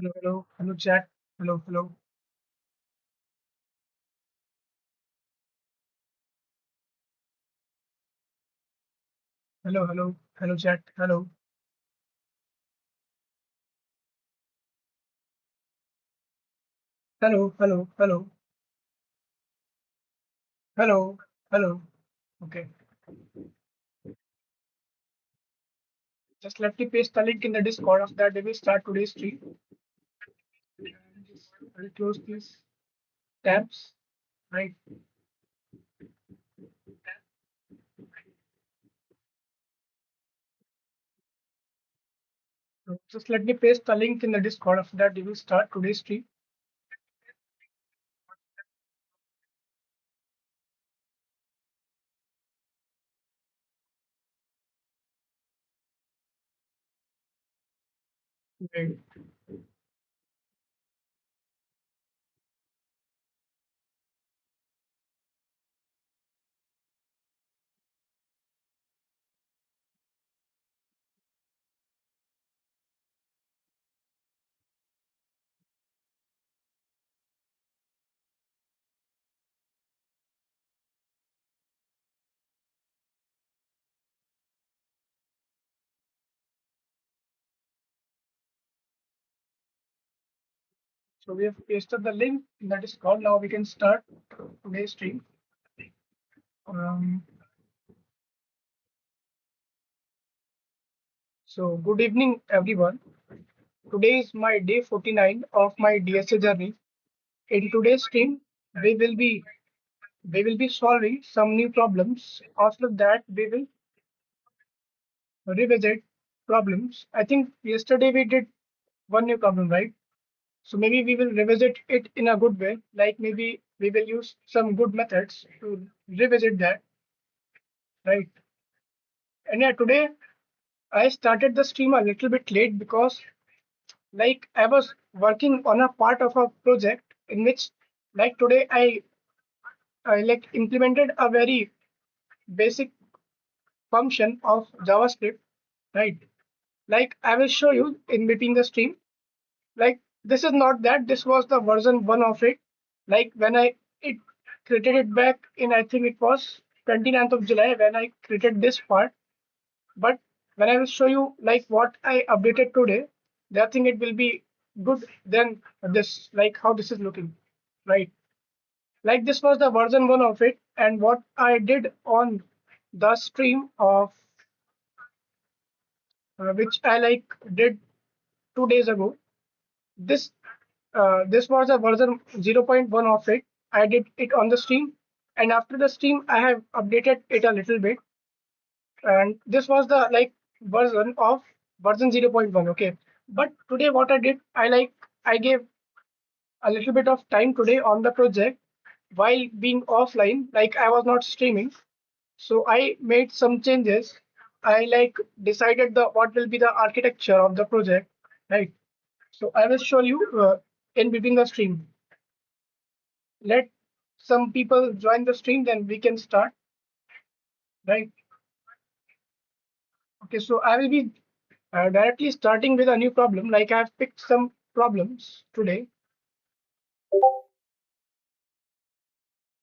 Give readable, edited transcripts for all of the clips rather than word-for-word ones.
Hello, hello, hello, chat. Hello, hello, hello, hello, hello, chat. Hello, hello, hello, hello, hello, hello. Okay, just let me paste the link in the Discord. Of that, we will start today's stream. I'll close these tabs. Right. So just let me paste the link in the Discord. After that, we will start today's stream. Okay. So we have pasted the link in the Discord. Now we can start today's stream. Um, so good evening, everyone. Today is my day 49 of my DSA journey. In today's stream, we will be we will be solving some new problems. After that, we will revisit problems. I think yesterday we did one new problem, right? So maybe we will revisit it in a good way. Like maybe we will use some good methods to revisit that, right? And yeah, today I started the stream a little bit late because like I was working on a part of a project in which like today I like implemented a very basic function of JavaScript, right? Like I will show you in between the stream. Like this is not that. This was the version one of it. Like when I it created it back in I think it was 29th of July when I created this part. But when I will show you like what I updated today, I think it will be good than this. Like how this is looking, right? Like this was the version one of it, and what I did on the stream of which I like did 2 days ago. This this was a version 0.1 of it. I did it on the stream, and after the stream, I have updated it a little bit. And this was the like version of version 0.1. Okay, but today what I did, I gave a little bit of time today on the project while being offline. Like I was not streaming, so I made some changes. I like decided the what will be the architecture of the project, right? So I will show you in between the stream. Let some people join the stream, then we can start, right? Okay, so I will be directly starting with a new problem. Like I've picked some problems today.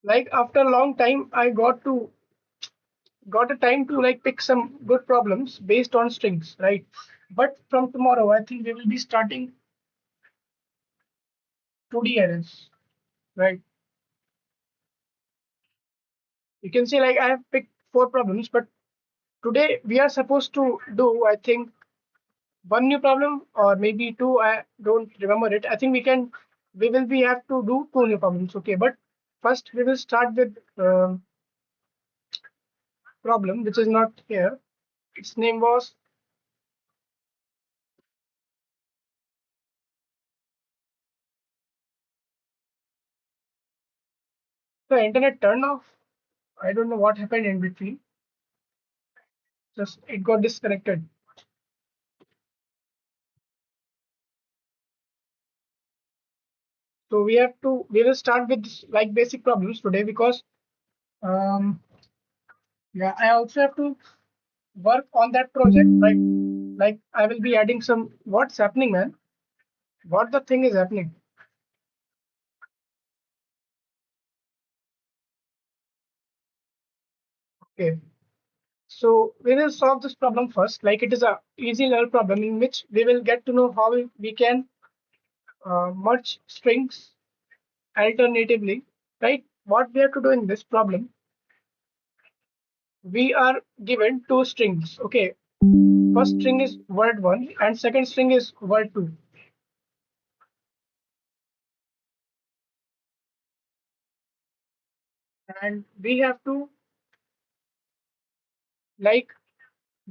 Like after a long time, I got a time to like pick some good problems based on strings, right? But from tomorrow, I think we will be starting 2D arrays, right? You can see like I have picked four problems, but today we are supposed to do, I think, one new problem or maybe two. I don't remember it. I think we will be have to do two new problems. Okay, but first we will start with problem which is not here. Its name was the internet turned off. I don't know what happened in between. Just it got disconnected. So we will start with like basic problems today because um yeah, I also have to work on that project, right? Like I will be adding some what's happening, man. what the thing is happening. Okay, so we will solve this problem first. Like it is a easy level problem in which we will get to know how we can merge strings alternatively, right? What we have to do in this problem, we are given two strings. Okay, first string is word one and second string is word two. And we have to like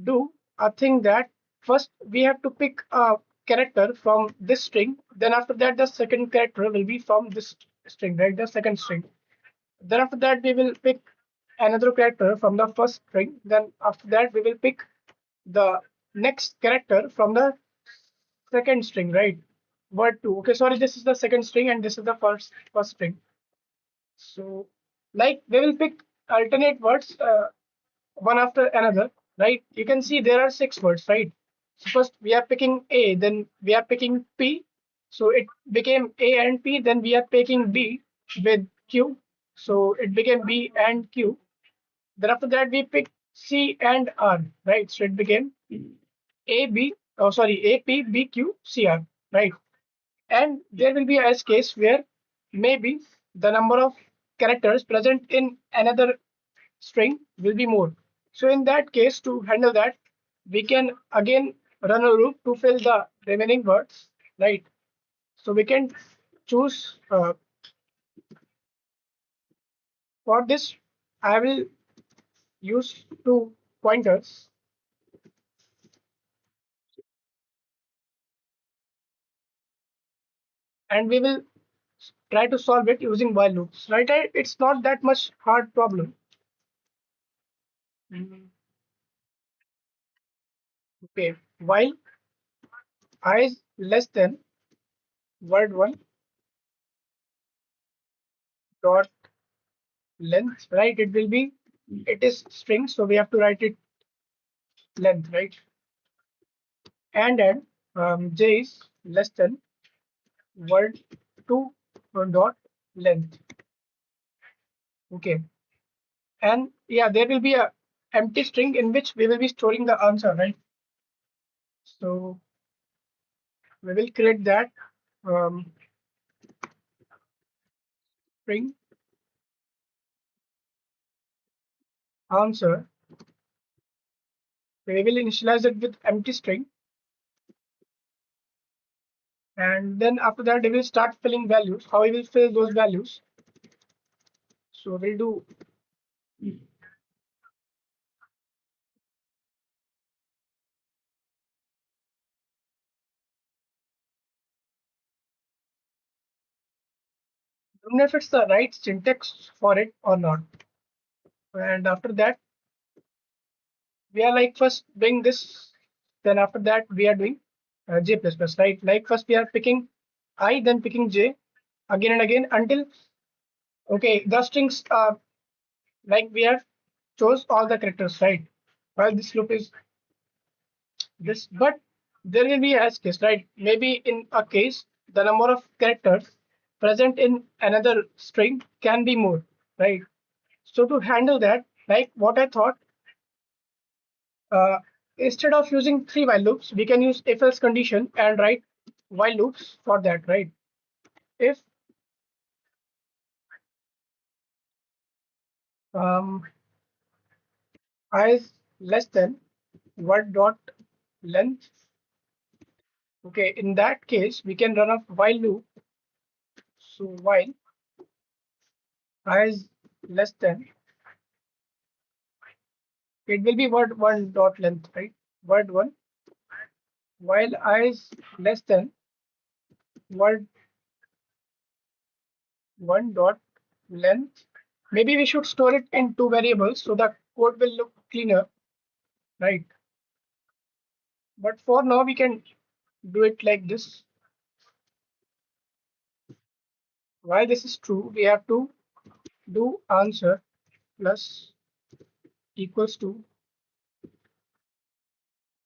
do a thing that first we have to pick a character from this string. Then after that, the second character will be from this string, right? The second string. Then after that, we will pick another character from the first string. Then after that, we will pick the next character from the second string, right? Word two. Okay, sorry, this is the second string and this is the first string. So, like we will pick alternate words one after another, right? You can see there are six words, right? So first we are picking A, then we are picking P. So it became A and P. Then we are picking B with Q. So it became B and Q. Then after that we pick C and R, right? So it became A B. Oh, sorry, A P B Q C R, right? And there will be a edge case where maybe the number of characters present in another string will be more. So in that case, to handle that, we can again run a loop to fill the remaining words, right? So we can choose for this, I will use two pointers and we will try to solve it using while loops, right? It's not that much hard problem. Mhm. Okay, while I is less than word one dot length, right? It will be, it is string, so we have to write it length, right? And then j is less than word two dot length. Okay, and yeah, there will be a empty string in which we will be storing the answer, right? So we will create that string answer. We will initialize it with empty string, and then after that we will start filling values. How we will fill those values? So we'll do don't know if it's the right syntax for it or not. And after that, we are like first doing this, then after that we are doing j plus plus, right? Like first we are picking I, then picking j again and again until okay the strings like we have chose all the characters, right? While this loop is this, but there will be as case, right? Maybe in a case the number of characters present in another string can be more, right? So to handle that, like what I thought, uh, instead of using three while loops, we can use if else condition and write while loops for that, right? If um, I is less than word dot length, okay, in that case we can run a while loop. So while I is less than, it will be word one dot length, right? Word one, while I is less than word one dot length. Maybe we should store it in two variables so the code will look cleaner, right? But for now, we can do it like this. While this is true, we have to do answer plus equals to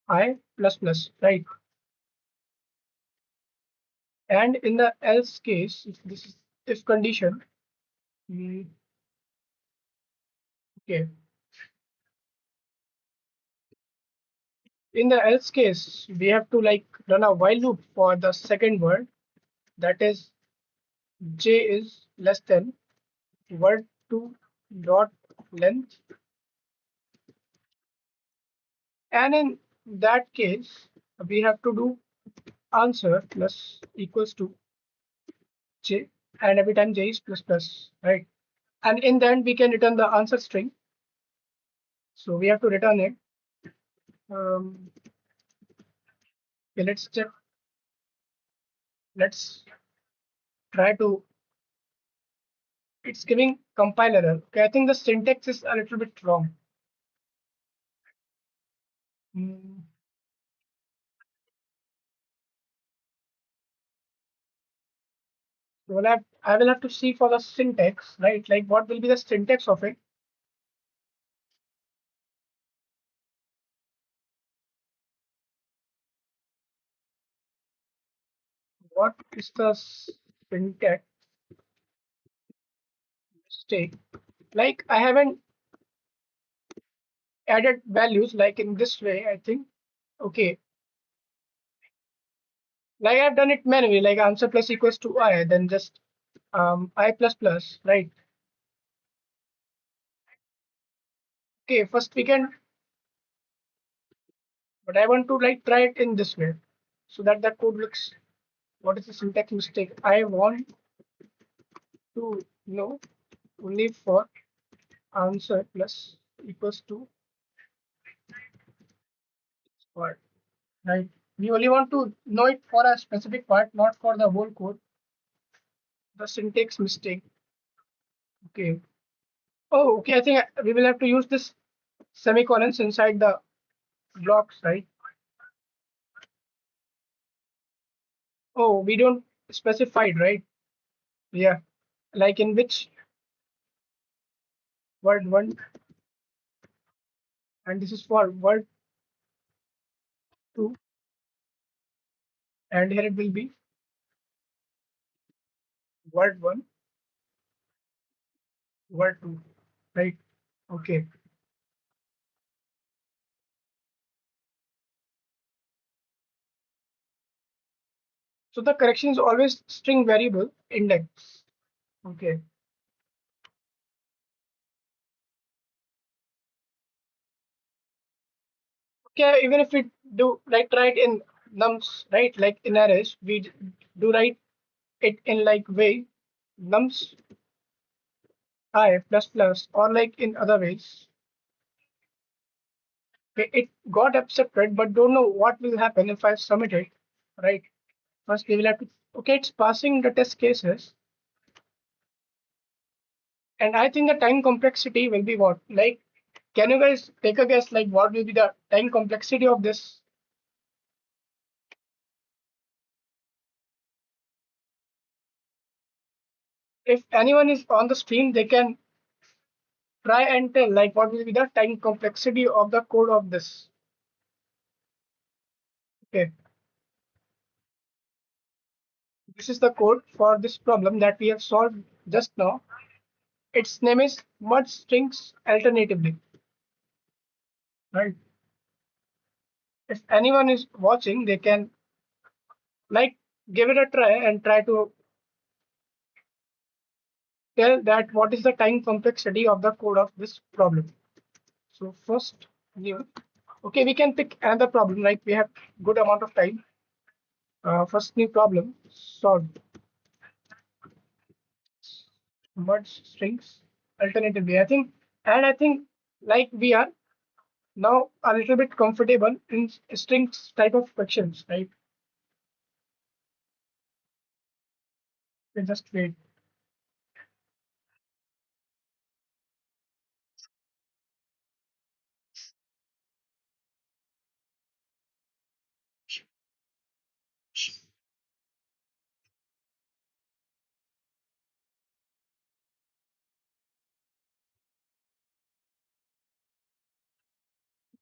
I plus plus, right? And in the else case, if this is if condition, we okay. In the else case, we have to like run a while loop for the second word, that is j is less than word to dot length, and in that case we have to do answer plus equals to j, and every time j is plus plus, right? And in the end we can return the answer string, so we have to return it. Okay, let's check. Let's try to. It's giving compile error. Okay, I think the syntax is a little bit wrong. Hmm, well, I will have to see for the syntax, right? Like what will be the syntax of it? What is the syntax mistake? Like I haven't added values like in this way, I think. Okay, like I've done it manually, like answer plus equals to I, then just I plus plus, right? Okay, first we can, but I want to like try it in this way so that the code looks. What is the syntax mistake? I want to know only for answer plus equals to part, right? We only want to know it for a specific part, not for the whole code. The syntax mistake. Okay. Oh, okay. I think we will have to use this semicolons inside the blocks, right? Oh, we don't specify it, right? Yeah. Like in which word one, and this is for word two, and here it will be word one, word two, right? Okay. So the correction is always string variable index. Okay. Okay, even if we do like write in nums, right? Like in arrays, we do write it in like way nums I plus plus, or like in other ways. Okay, it got accepted, but don't know what will happen if I submit it, right? First we will have to, okay, it's passing the test cases, and I think the time complexity will be what? Like, can you guys take a guess? Like, what will be the time complexity of this? If anyone is on the stream, they can try and tell like what will be the time complexity of the code of this. Okay, this is the code for this problem that we have solved just now. Its name is merge strings alternatively, right? If anyone is watching, they can like give it a try and try to tell that what is the time complexity of the code of this problem. So first new, okay, we can pick another problem, like we have good amount of time. First new problem solved, merge strings alternatively. I think, and I think like we are now a little bit comfortable in strings type of questions, right? We just wait.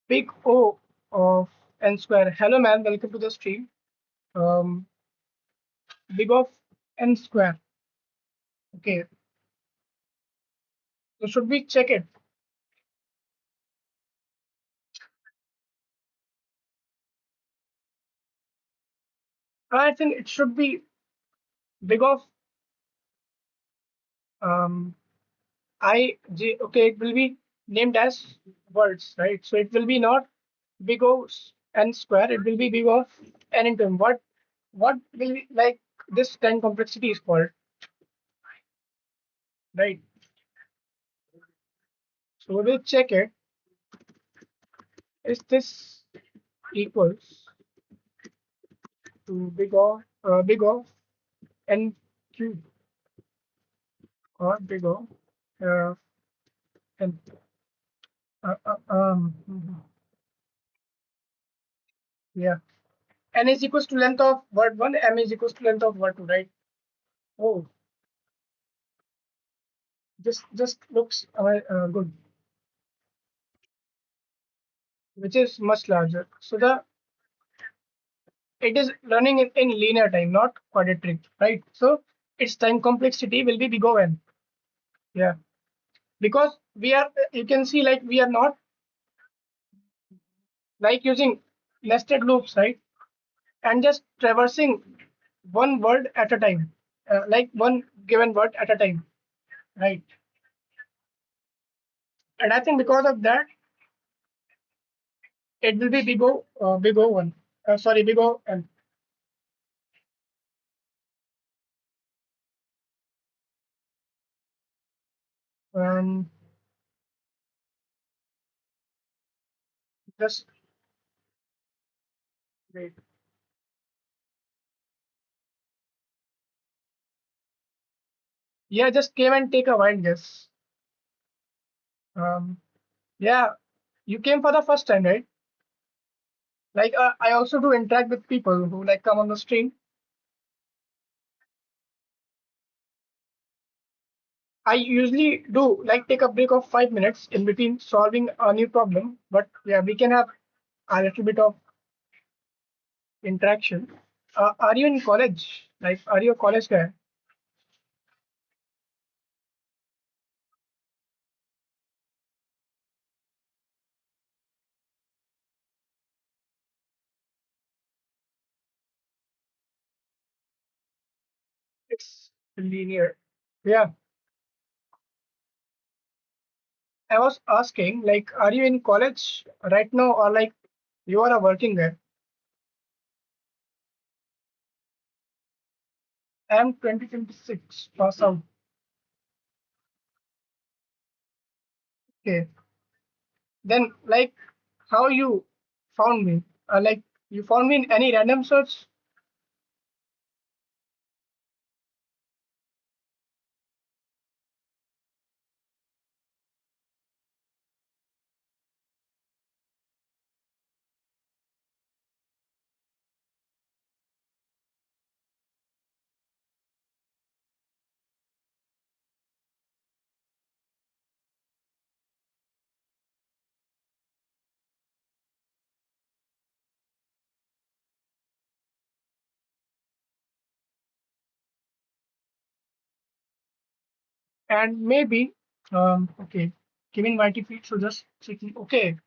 Big O of n square. Hello man, welcome to the stream. Um, big of n square. Okay, so should we check it? I think it should be big of um, I J. Okay, it will be named as words, right? So it will be not big O n square. It will be big O n into m. What will be like this time complexity is called, right? So we will check it. Is this equals to big O n cube or big O n yeah, n is equals to length of word one, m is equals to length of word two, right? Oh, this just looks good, which is much larger. So the it is running in linear time, not quadratic, right? So its time complexity will be big O n. Yeah, because we are you can see like we are not like using nested loops, right? And just traversing one word at a time, like one given word at a time, right? And I think because of that, it will be big O one. Sorry, big O n. Um, just wait. Yeah, just came and take a wild guess. Um, yeah, you came for the first time, right? Like I also do interact with people who like come on the stream. I usually do like take a break of 5 minutes in between solving a new problem. But yeah, we can have a little bit of interaction. Are you in college? Like, are you a college guy? It's linear. Yeah, I was asking, like, are you in college right now, or like you are a working guy? I'm 2026 pass out. Okay, then like, how you found me? Like, you found me in any random search? And maybe, okay, giving mighty feet. So just checking. Okay,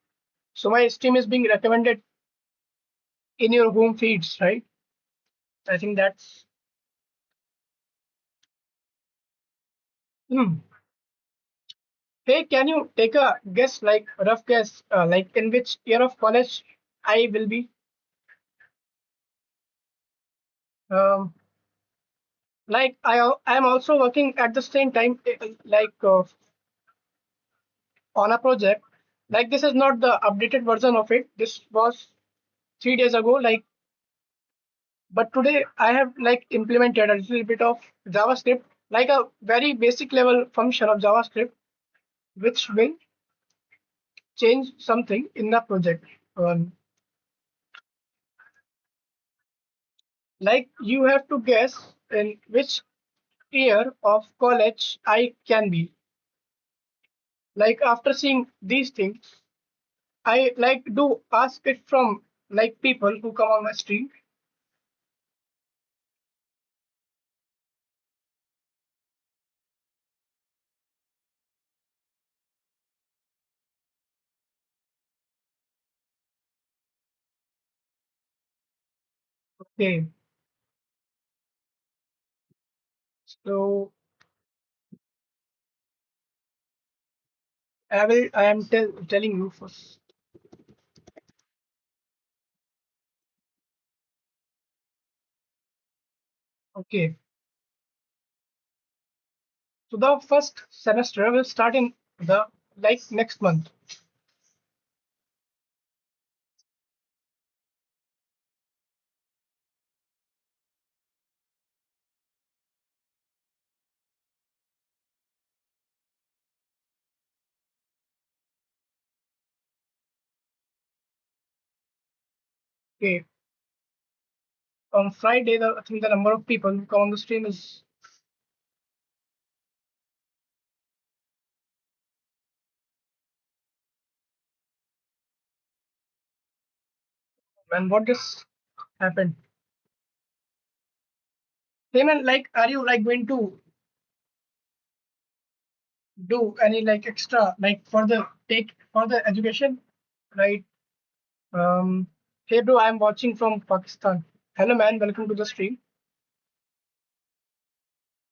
so my stream is being recommended in your home feeds, right? I think that's. Hmm. Hey, can you take a guess, like rough guess, like in which year of college I will be? Um, like I am also working at the same time, like on a project. Like this is not the updated version of it. This was 3 days ago. Like, but today I have like implemented a little bit of JavaScript, like a very basic level function of JavaScript, which will change something in the project. Um, like you have to guess in which year of college I can be. Like after seeing these things, I like do ask it from like people who come on my stream. Okay. So I am telling you first. Okay. So the first semester will start in the like next month. Okay. On Friday, I think the number of people who come on the stream is. And what just happened? Heyman, like, are you like going to do any like extra like for the take for the education, right? Um, Hey bro, I'm watching from Pakistan. Hello man, welcome to the stream.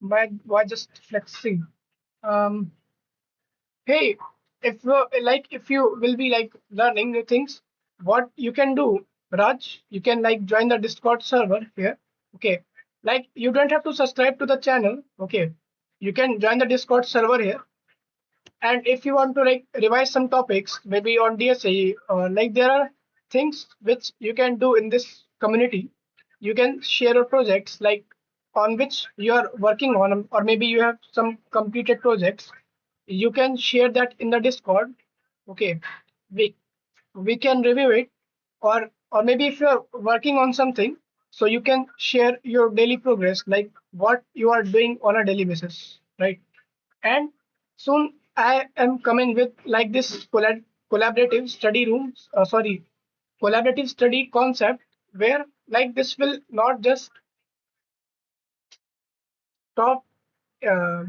My why just flexing? Um, Hey, if you will be like learning new things, what you can do, Raj, you can like join the Discord server here. Okay, like you don't have to subscribe to the channel. Okay, you can join the Discord server here. And if you want to like revise some topics, maybe on DSA, or like there are things which you can do in this community. You can share your projects like on which you are working on, or maybe you have some completed projects. You can share that in the Discord. Okay, we we can review it, or maybe if you are working on something, so you can share your daily progress, like what you are doing on a daily basis, right? And soon I am coming with like this collaborative study rooms, sorry, collaborative study concept where like this will not just stop uh,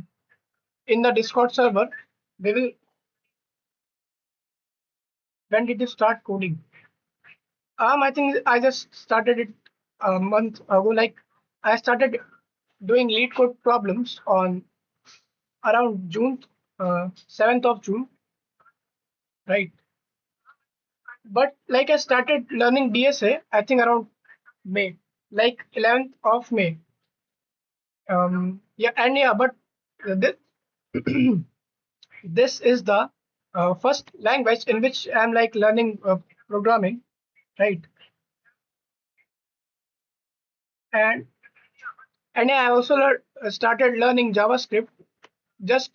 in the Discord server. We will when did you start coding? I think I just started it a month ago. Like I started doing lead code problems on around June, 7th of June, right? But like I started learning DSA, I think around May, like 11th of May. Yeah, and yeah, but this, this is the first language in which I'm like learning programming, right? And yeah, I also started learning JavaScript. Just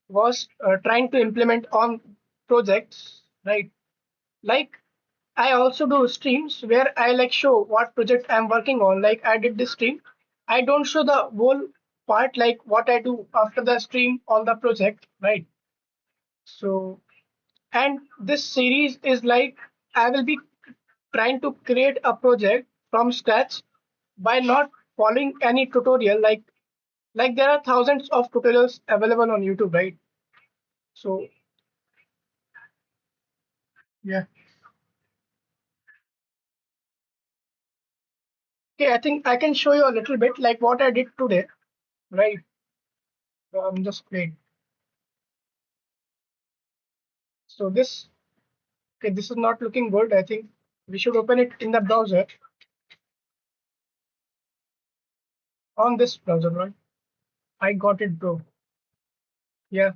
was trying to implement on projects, right? Like I also do streams where I like show what project I'm working on. Like I did this stream. I don't show the whole part like what I do after the stream on the project, right? So and this series is like I will be trying to create a project from scratch by not following any tutorial. Like there are thousands of tutorials available on YouTube, right? So yeah. Okay, I think I can show you a little bit like what I did today, right? Just wait. So this, okay, this is not looking good. I think we should open it in the browser on this browser, right? I got it, bro. Yeah,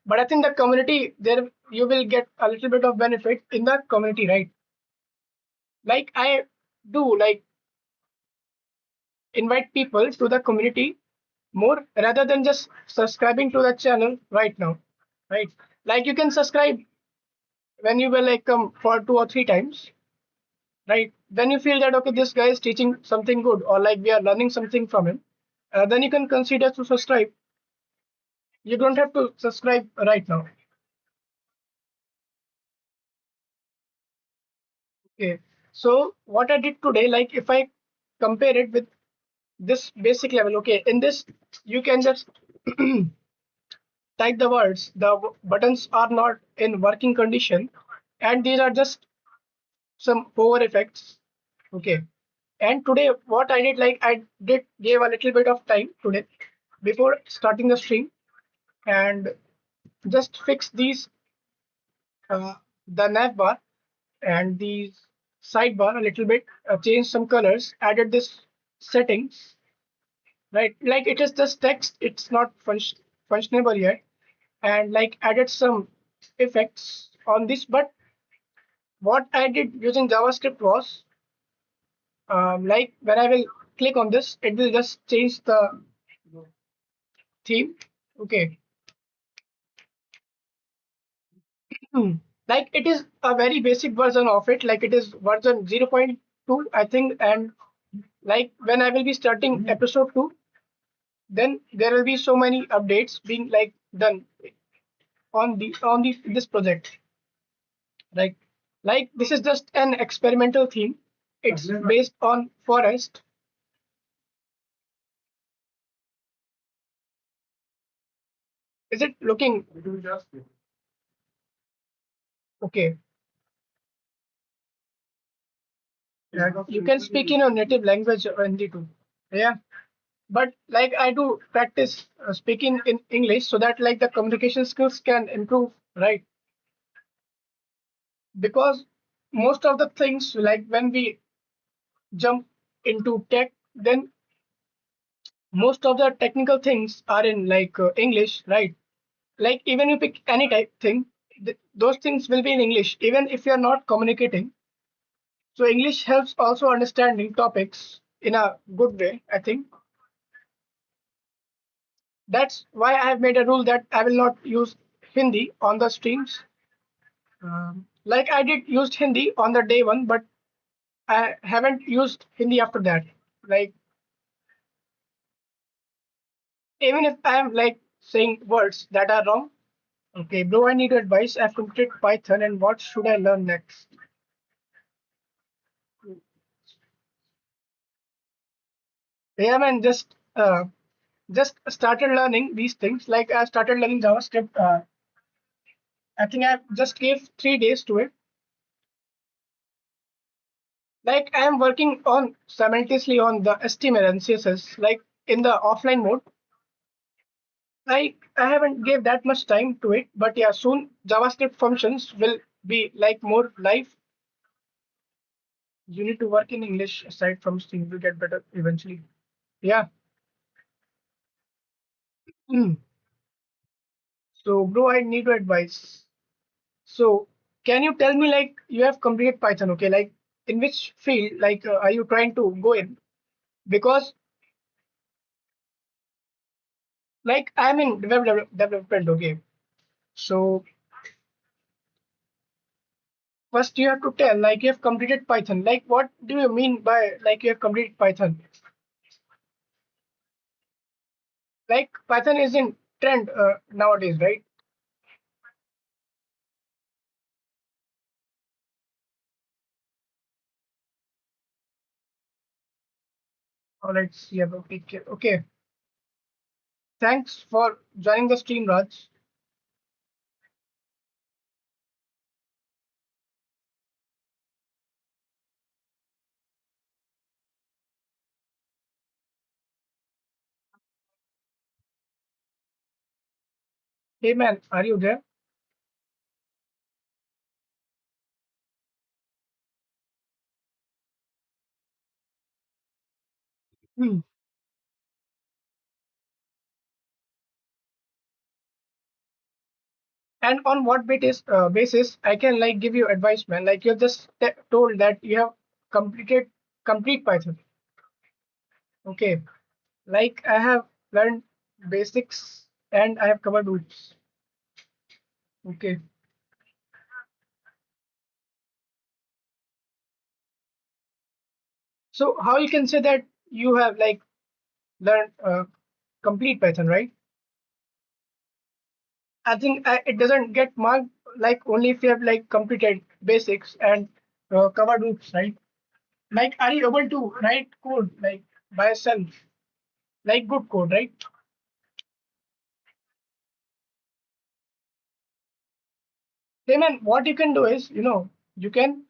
but I think the community there you will get a little bit of benefit in the community, right? Like I do like invite people to the community more rather than just subscribing to the channel right now, right? Like you can subscribe when you will like come for 2 or 3 times, right? When you feel that okay, this guy is teaching something good or like we are learning something from him, then you can consider to subscribe. You don't have to subscribe right now. Okay, so what I did today, like if I compare it with this basic level, okay, in this you can just type the words, the buttons are not in working condition, and these are just some hover effects, okay. And today, what I did, like I did gave a little bit of time today before starting the stream and just fix these the nav bar and the sidebar a little bit, change some colors, added this settings, right? Like it is just text, it's not functionable yet, and like added some effects on this. But what I did using JavaScript was like when I will click on this, it will just change the theme. Okay. Like it is a very basic version of it, like it is version 0.2, I think. And like when I will be starting episode 2, then there will be so many updates being like done on the this project. Like like this is just an experimental theme. It's based on forest. Is it looking okay? Yeah, you can speak in your native language only too. Yeah, but like I do practice speaking in English so that like the communication skills can improve, right? Because most of the things, like when we jump into tech, then most of the technical things are in like English, right? Like even you pick any type thing, those things will be in English even if you're not communicating. So English helps also understanding topics in a good way, I think. That's why I have made a rule that I will not use Hindi on the streams. Like I did used Hindi on the day one, but I haven't used Hindi after that. Like even if I am like saying words that are wrong. Okay, bro, I need advice. I've completed Python and what should I learn next? Yeah, man, just started learning these things. Like I started learning JavaScript. I think I just gave 3 days to it. Like I am working on simultaneously on the HTML and CSS, like in the offline mode. Like I haven't gave that much time to it, but yeah, soon JavaScript functions will be like more live. You need to work in English aside from Steam to get better eventually. Yeah. Hmm. So, bro, I need your advice. So, can you tell me like you have completed Python? Okay, like in which field like are you trying to go in? Because like I'm in development. Okay, so first you have to tell like you have completed Python. Like what do you mean by like you have completed Python? Like Python is in trend nowadays, right? All right, yeah, okay, okay. Thanks for joining the stream, Raj. Hey man, are you there? Hmm. And on what basis I can like give you advice, man? Like you just told that you have completed complete Python. Okay, like I have learned basics and I have covered roots. Okay, so how you can say that you have like learned complete Python, right? I think it doesn't get marked like only if you have like completed basics and covered roots, right? Like, are you able to write code like by yourself, like good code, right? Then man, what you can do is, you can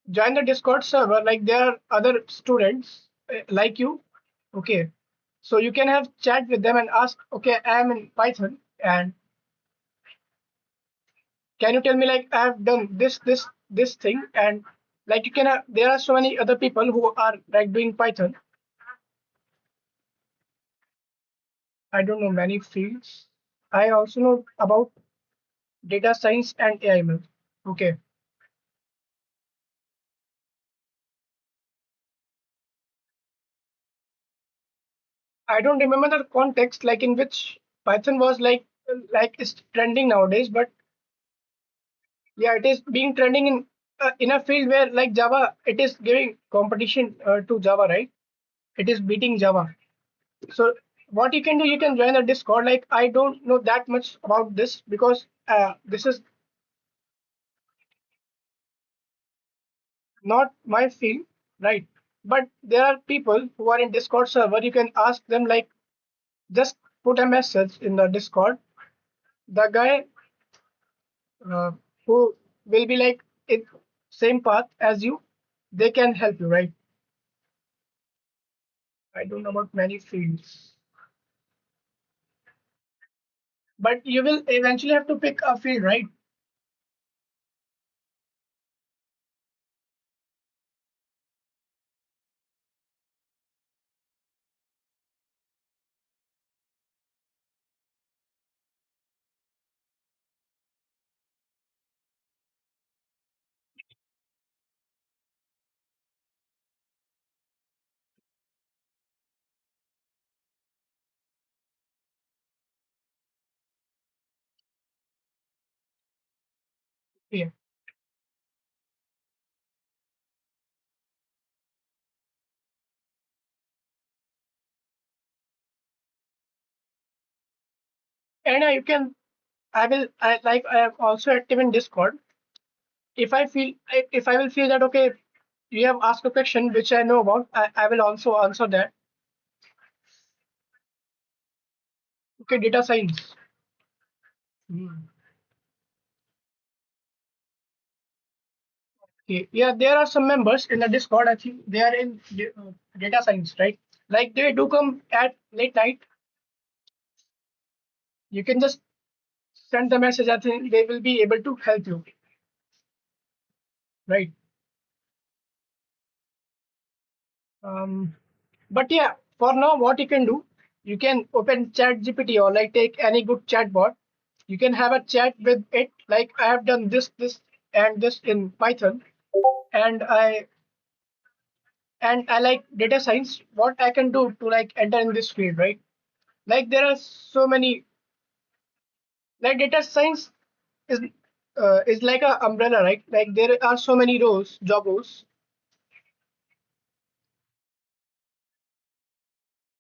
join the Discord server, like there are other students like you. Okay. So you can have chat with them and ask, okay, I am in Python and can you tell me like I have done this thing, and like you can have, there are so many other people who are like doing Python. I don't know many fields. I also know about data science and AI. Okay. I don't remember the context like in which Python was like it's trending nowadays, but yeah, it is being trending in a field where like Java, it is giving competition to Java, right? It is beating Java. So what you can do, you can join the Discord. Like I don't know that much about this because this is not my field, right? But there are people who are in Discord server. You can ask them like just put a message in the Discord. The guy uh, who will be like in same path as you, they can help you, right? I don't know about many fields, but you will eventually have to pick a field, right? Yeah. And you can, I am also active in Discord. If I feel, if I will feel that, okay, you have asked a question which I know about, I will also answer that. Okay, data science. Hmm. Okay. Yeah, there are some members in the Discord. I think they are in data science, right? Like they do come at late night. You can just send the message. I think they will be able to help you, right? Um, but yeah, for now, what you can do, you can open Chat GPT or like take any good chatbot. You can have a chat with it. Like I have done this, and this in Python, and I like data science. What I can do to like enter in this field, right? Like there are so many, like data science is is like a umbrella, right? Like there are so many roles, job roles.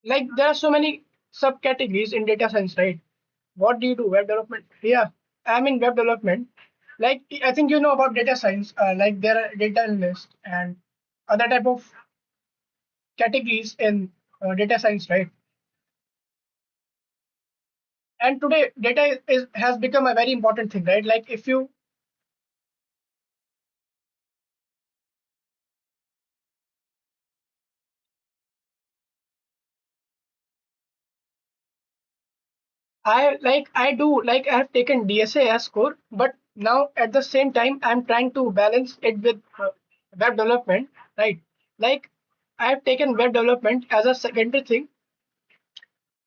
Like there are so many subcategories in data science, right? What do you do? Web development. Yeah, I'm in web development. Like I think you know about data science. Like there are data analysts and other type of categories in data science, right? And today data is has become a very important thing, right? Like if you, I do like I have taken DSA as core, but now at the same time I'm trying to balance it with web development, right? Like I have taken web development as a secondary thing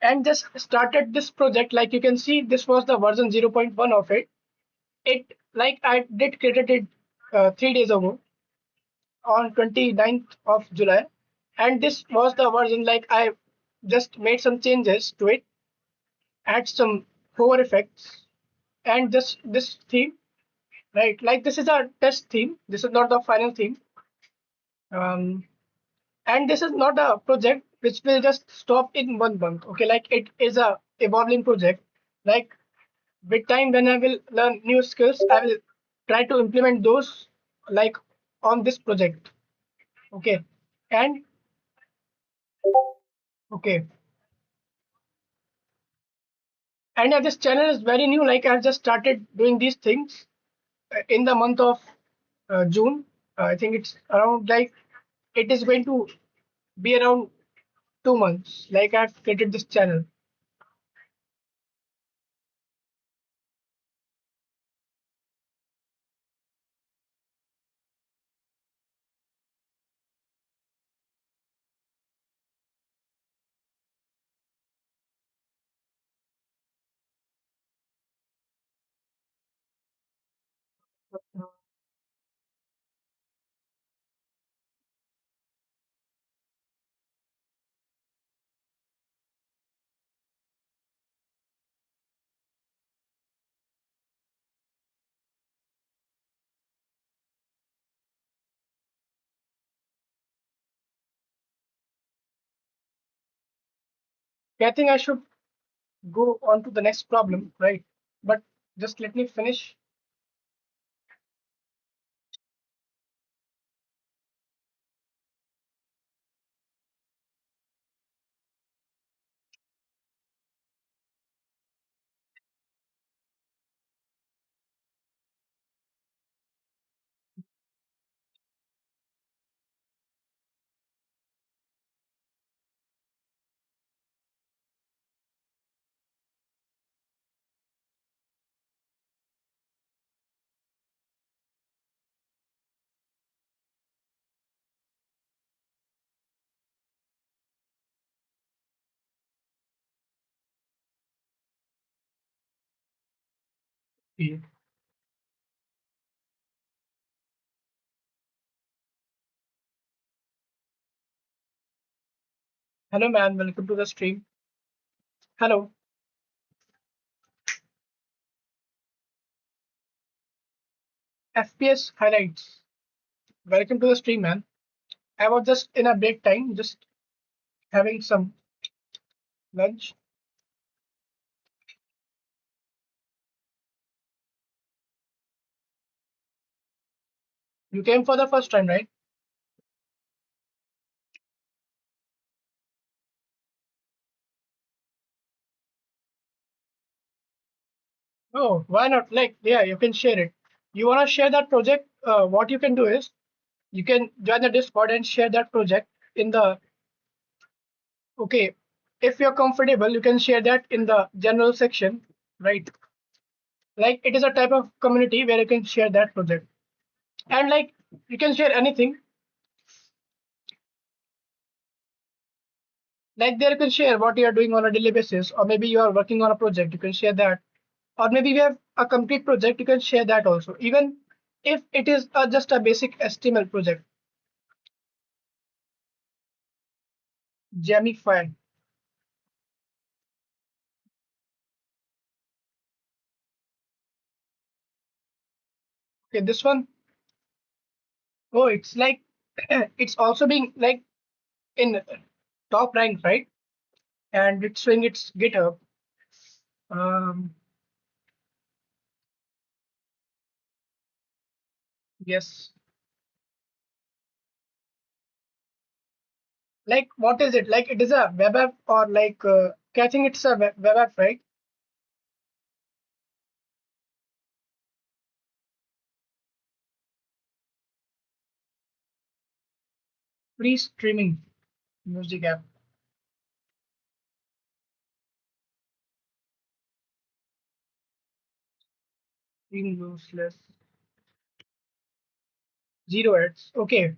and just started this project. Like you can see, this was the version 0.1 of it. It like I did created it 3 days ago on 29th of July, and this was the version. Like I just made some changes to it, add some hover effects, and this theme, right? Like this is a test theme. This is not the final theme. Um, and this is not a project which will just stop in 1 month. Okay, like it is a evolving project. Like with time, when I will learn new skills, I will try to implement those like on this project. Okay, and okay, and this channel is very new. Like I've just started doing these things in the month of June. I think it's around like it is going to be around 2 months. Like I've created this channel. Okay, I think I should go on to the next problem, right? But just let me finish. Yeah. Hello, man. Welcome to the stream. Hello. FPS highlights. Welcome to the stream, man. I was just in a break time, just having some lunch. You came for the first time, right? Oh, why not? Like, yeah, you can share it. You want to share that project? What you can do is you can join the Discord and share that project in the. Okay, if you're comfortable, you can share that in the general section, right? Like, it is a type of community where you can share that project. And like, you can share anything. Like, there you can share what you are doing on a daily basis, or maybe you are working on a project, you can share that. Or maybe you have a complete project, you can share that also. Even if it is just a basic HTML project. Jamify. Okay, this one. Oh, it's like it's also being like in top rank, right? And it's showing its GitHub. Um, yes. Like, what is it? Like, it is a web app or like, I think it's a web app, right? Free streaming music app. Stream useless. Zero ads. Okay.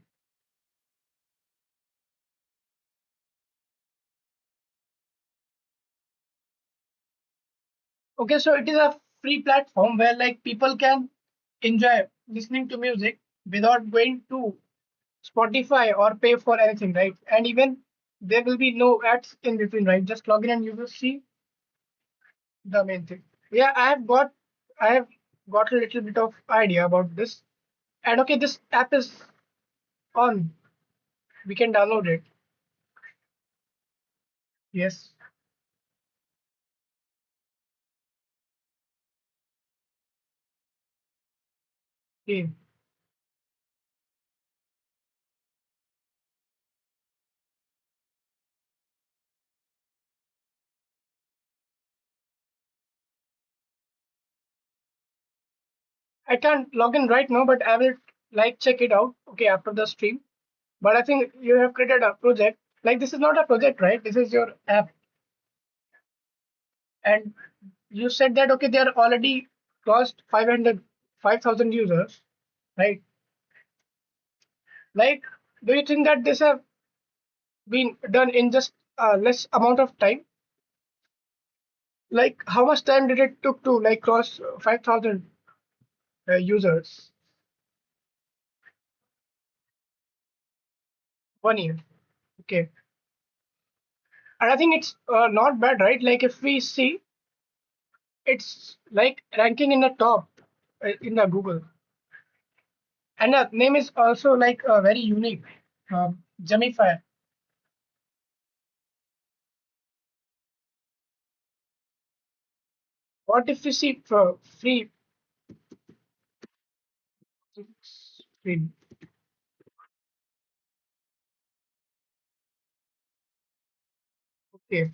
Okay, so it is a free platform where like people can enjoy listening to music without going to Spotify or pay for anything, right? And even there will be no ads in between, right? Just log in and you will see the main thing. Yeah, I have got a little bit of idea about this. And okay, this app is on. We can download it. Yes. Okay. I can't log in right now, but I will like check it out, okay, after the stream. But I think you have created a project. Like this is not a project, right? This is your app. And you said that okay, they are already crossed 5,000 users, right? Like, do you think that this have been done in just a less amount of time? Like, how much time did it took to like cross 5,000 users? 1 year. Okay. And I think it's not bad, right? Like if we see, it's like ranking in the top in the Google. And the name is also like very unique. Gemify. What if we see for free? Free. Okay.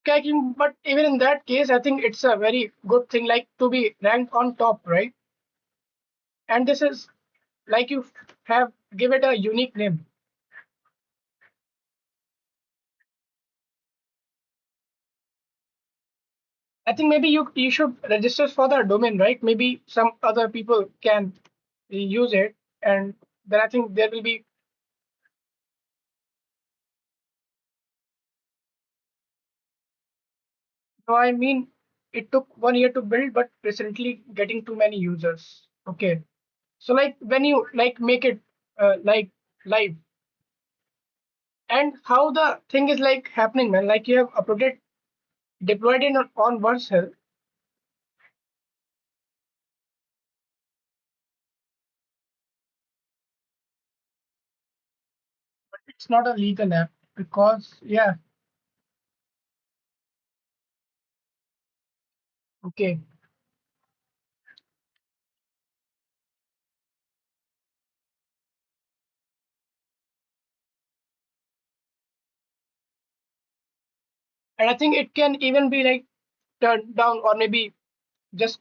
Okay, but even in that case, I think it's a very good thing, like to be ranked on top, right? And this is like you have give it a unique name. I think maybe you should register for the domain, right? Maybe some other people can use it, and then I think there will be. No, I mean it took 1 year to build, but recently getting too many users. Okay, so like when you like make it like live, and how the thing is like happening, man. Like you have uploaded, deployed it on Vercel. It's not a legal app because yeah, okay. And I think it can even be like turned down or maybe just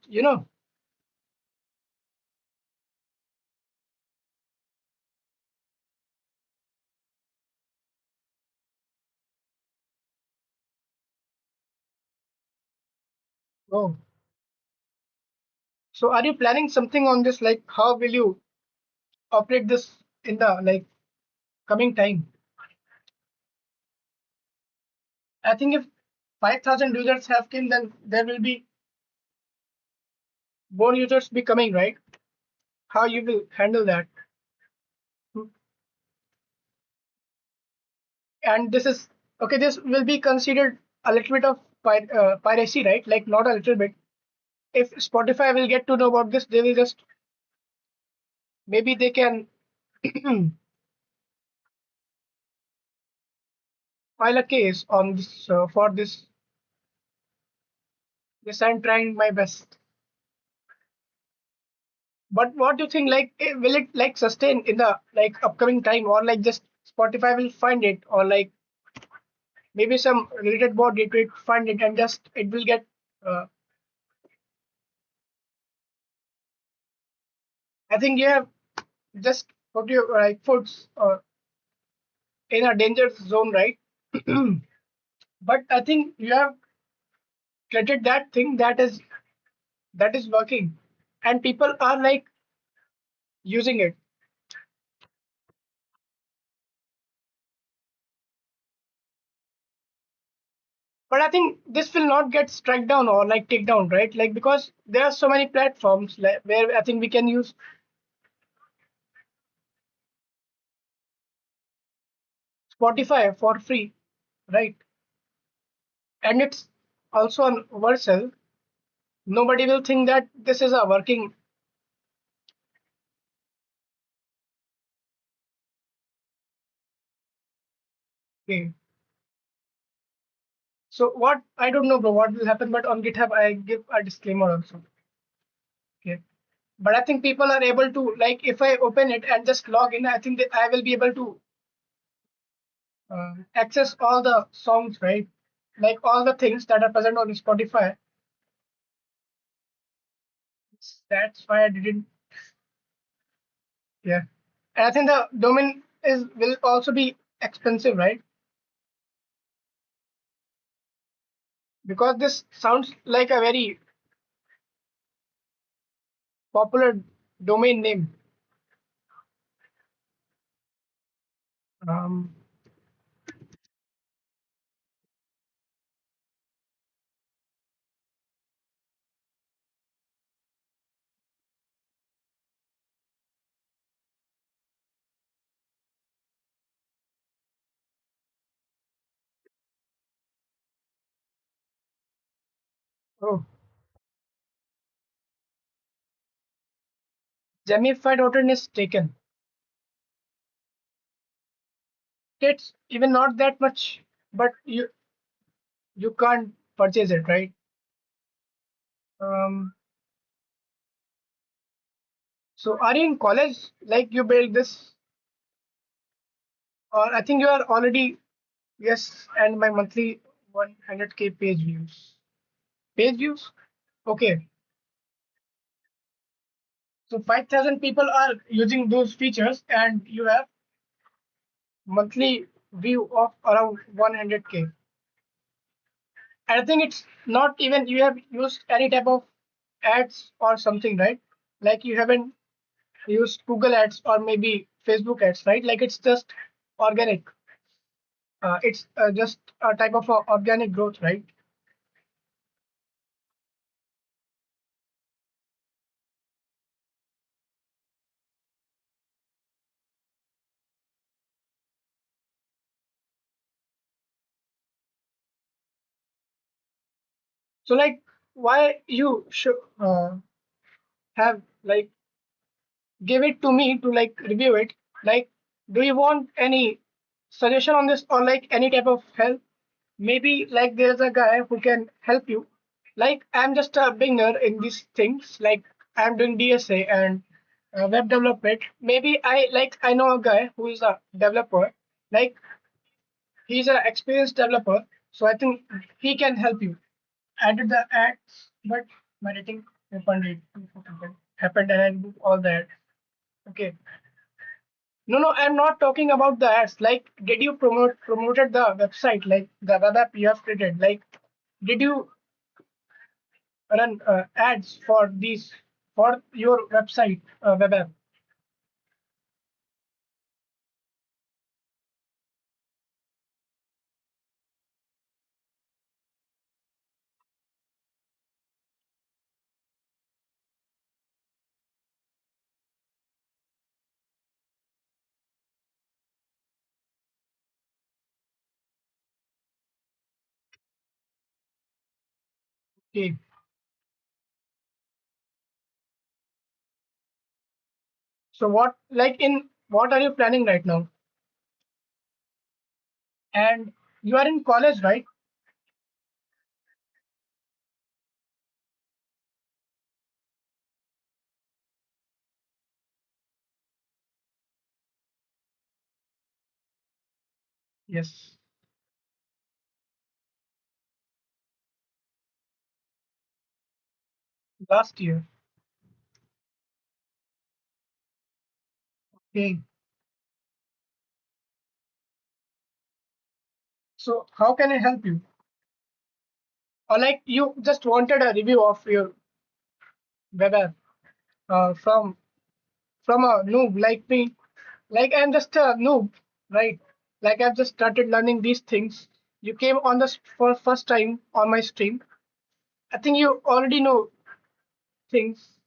oh. So are you planning something on this? Like how will you operate this in the like coming time? I think if 5,000 users have came, then there will be more users be coming, right? How you will handle that? Hmm. And this is okay. This will be considered a little bit of piracy, right? Like not a little bit. If Spotify will get to know about this, they will just maybe they can file a case on this for this. Yes, I'm trying my best. But what do you think? Like, will it like sustain in the like upcoming time, or like just Spotify will find it, or like maybe some related body to it find it and just it will get. Uh, I think you have just put your like foods in a danger zone, right? But I think you have created that thing that is working, and people are like using it. But I think this will not get struck down or like take down, right? Like because there are so many platforms like, where I think we can use Spotify for free, right? And it's also on Vercel. Nobody will think that this is a working way. So what I don't know, bro, what will happen, but on GitHub I give a disclaimer also. Okay. But I think people are able to like if I open it and just log in, I think that I will be able to access all the songs, right? like all the things that are present on Spotify. That's why I didn't. Yeah, and I think the domain is will also be expensive, right? Because this sounds like a very popular domain name. Um, oh, Jamify Rotten is taken. It's even not that much, but you can't purchase it, right? Um, so are you in college? Like you build this, or I think you are already yes. And my monthly 100K page views. Page views? Okay. So 5,000 people are using those features, and you have monthly view of around 100K. I think it's not even you have used any type of ads or something, right? Like you haven't used Google ads or maybe Facebook ads, right? Like it's just organic. It's just a type of organic growth, right? So like, why you should have like give it to me to like review it? Like, do you want any suggestion on this or like any type of help? Maybe like there's a guy who can help you. Like I'm just a beginner in these things. Like I'm doing DSA and web development. Maybe I know a guy who is a developer. Like he's an experienced developer, so I think he can help you. Added the ads, but my rating happened and I do all that. Okay. No, no, I'm not talking about the ads. Like, did you promoted the website, like the web app you have created? Like, did you run ads for these for your website web app? Okay. So what like in what are you planning right now? And you are in college, right? Yes. Last year. Okay. So how can I help you? Or like you just wanted a review of your web app from a noob like me. Like I'm just a noob, right? Like I've just started learning these things. You came on the for first time on my stream. I think you already know things.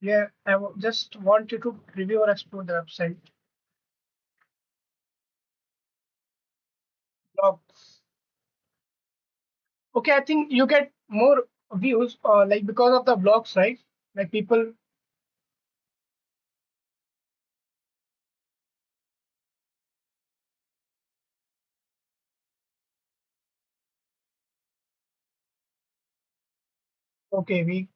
Yeah, just want you to review or explore the website. Blogs. Okay, I think you get more views like because of the blogs, right? Like people. Okay, we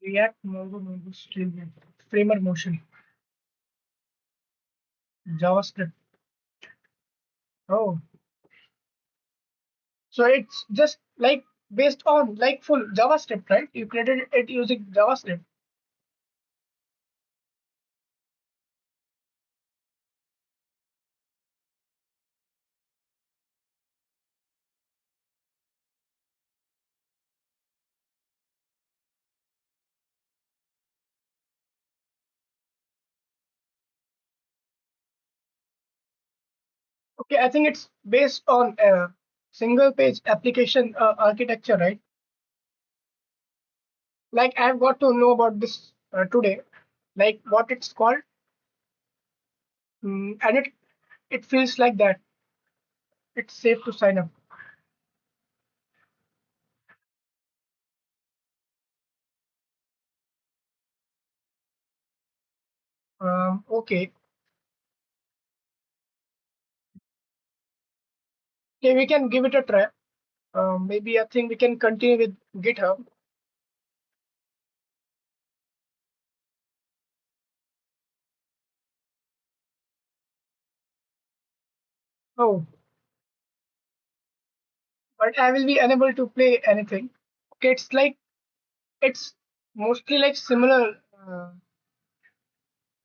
React mobile stream framer motion JavaScript. Oh, so it's just like based on like full JavaScript, right? You created it using JavaScript. Okay, I think it's based on a single page application architecture, right? Like I've got to know about this today, like what it's called, and it feels like that it's safe to sign up. Okay, okay, we can give it a try. Maybe I think we can continue with GitHub. Oh, but I will be unable to play anything. Okay, it's like it's mostly like similar,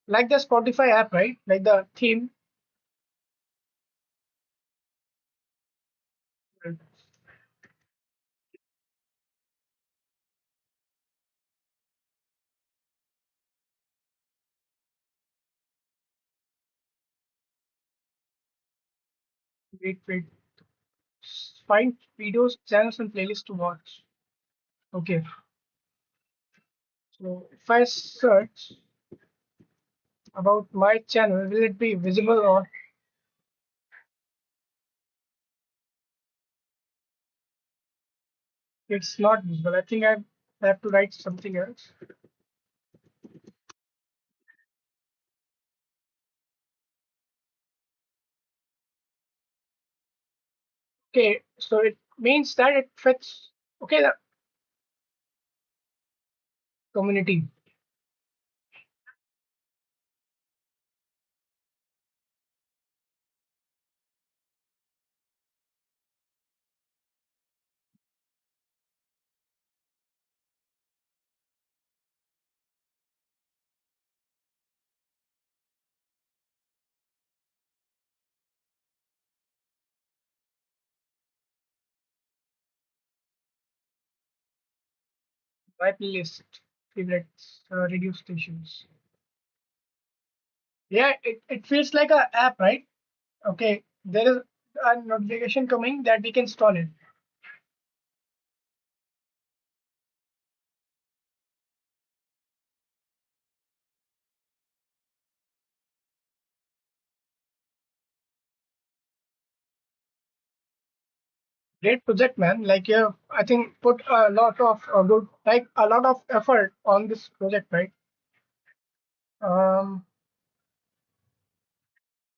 like the Spotify app, right? Like the theme. Wait, wait. Find videos, channels, and playlists to watch. Okay, so if I search about my channel, will it be visible or it's not visible? I think I have to write something else. Okay, so it means that it fits. Okay, the community. My playlist, favorites, radio stations. Yeah, it feels like a app, right? Okay, there is a notification coming that we can install it. Great project, man. Like you have, I think, put a lot of good, like a lot of effort on this project, right? Um,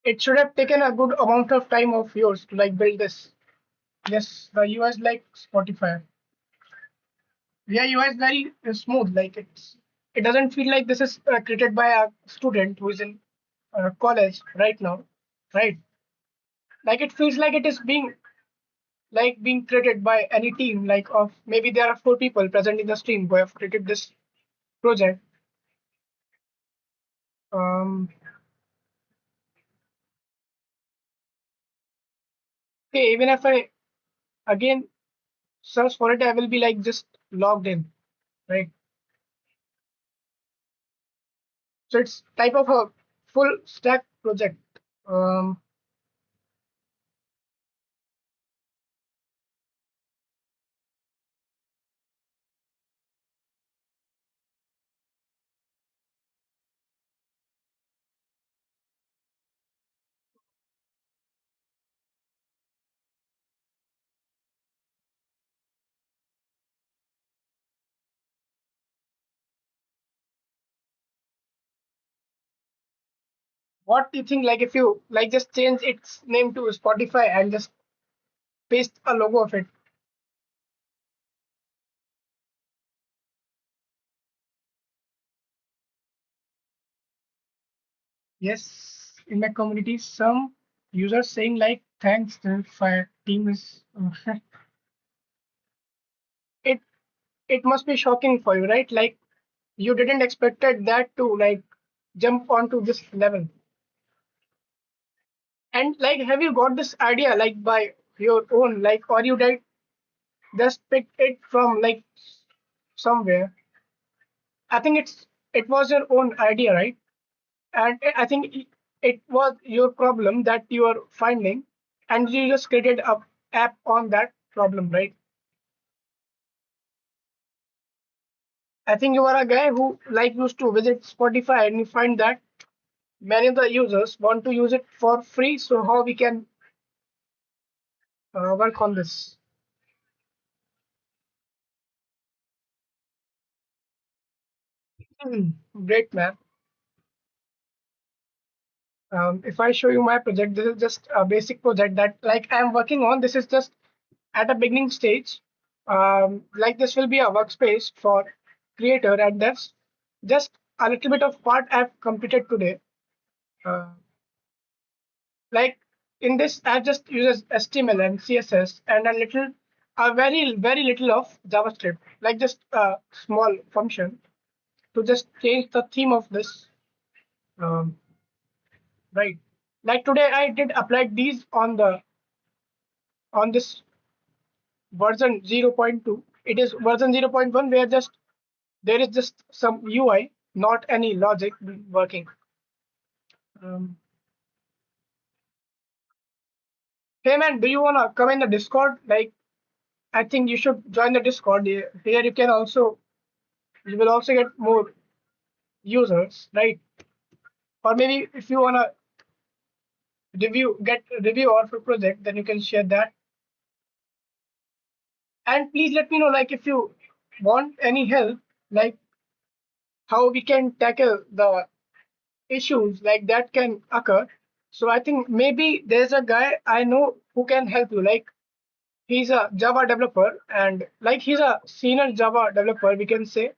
it should have taken a good amount of time of yours to like build this. Yes, the UI is like Spotify. Yeah, UI is very smooth. Like it doesn't feel like this is created by a student who is in college right now, right? Like it feels like it is being created by any team. Like of maybe there are four people present in the stream who have created this project. Um, okay, even if I again search for it, I will be like just logged in, right? So it's type of a full stack project. Um, what do you think? Like if you like just change its name to Spotify and just paste a logo of it. Yes, in my community, some users saying like, "Thanks, the fire team is." it it must be shocking for you, right? Like you didn't expected that to like jump onto this level. And like, have you got this idea like by your own, like, or you did just picked it from like somewhere? I think it was your own idea, right? And I think it was your problem that you are finding, and you just created a app on that problem, right? I think you are a guy who like used to visit Spotify, and you find that many of the users want to use it for free. So how we can work on this? Great, man. If I show you my project, this is just a basic project that like I'm working on. This is just at a beginning stage. Like this will be a workspace for creator and devs. Just a little bit of part I've completed today. Uh, like in this, I just uses HTML and CSS and a very little of JavaScript. Like just a small function to just change the theme of this. Um, right. Like today, I did apply these on this version 0.2. It is version 0.1 where just there is just some UI, not any logic working. Um, hey man, do you wanna come in the Discord? Like, I think you should join the Discord. Here you can also you will also get more users, right? Or maybe if you wanna get review of a project, then you can share that. And please let me know, like, if you want any help, like how we can tackle the issues like that can occur. So I think maybe there's a guy I know who can help you. Like he's a Java developer and like he's a senior Java developer, we can say.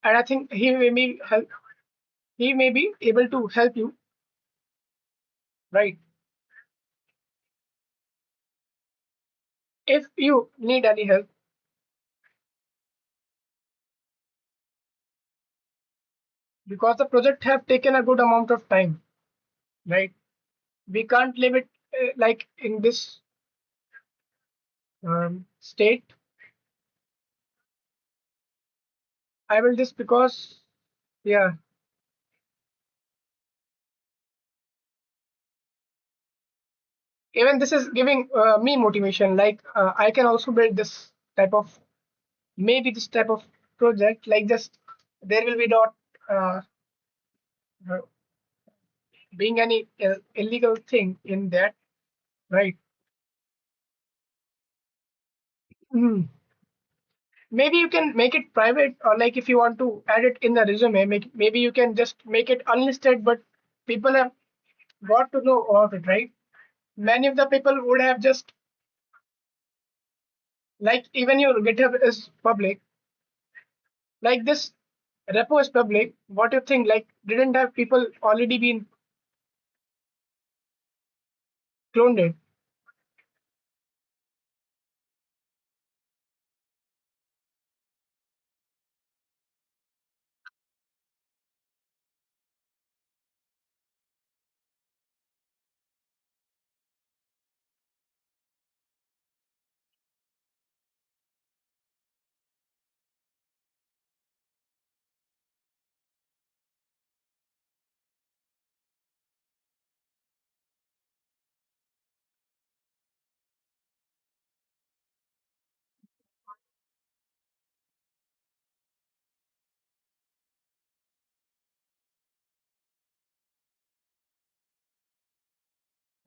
And I think he may be able to help you, right? If you need any help, because the project have taken a good amount of time, right? We can't leave it like in this state. I will just because yeah, even this is giving me motivation. Like I can also build this type of maybe this type of project. Like just there will be not uh, uh, being any illegal thing in that, right? Hmm. Maybe you can make it private, or like if you want to add it in the resume, maybe you can just make it unlisted, but people have got to know about it, right? Many of the people would have just like even your GitHub is public, like this repo is public. What do you think? Like, didn't have people already been cloned it?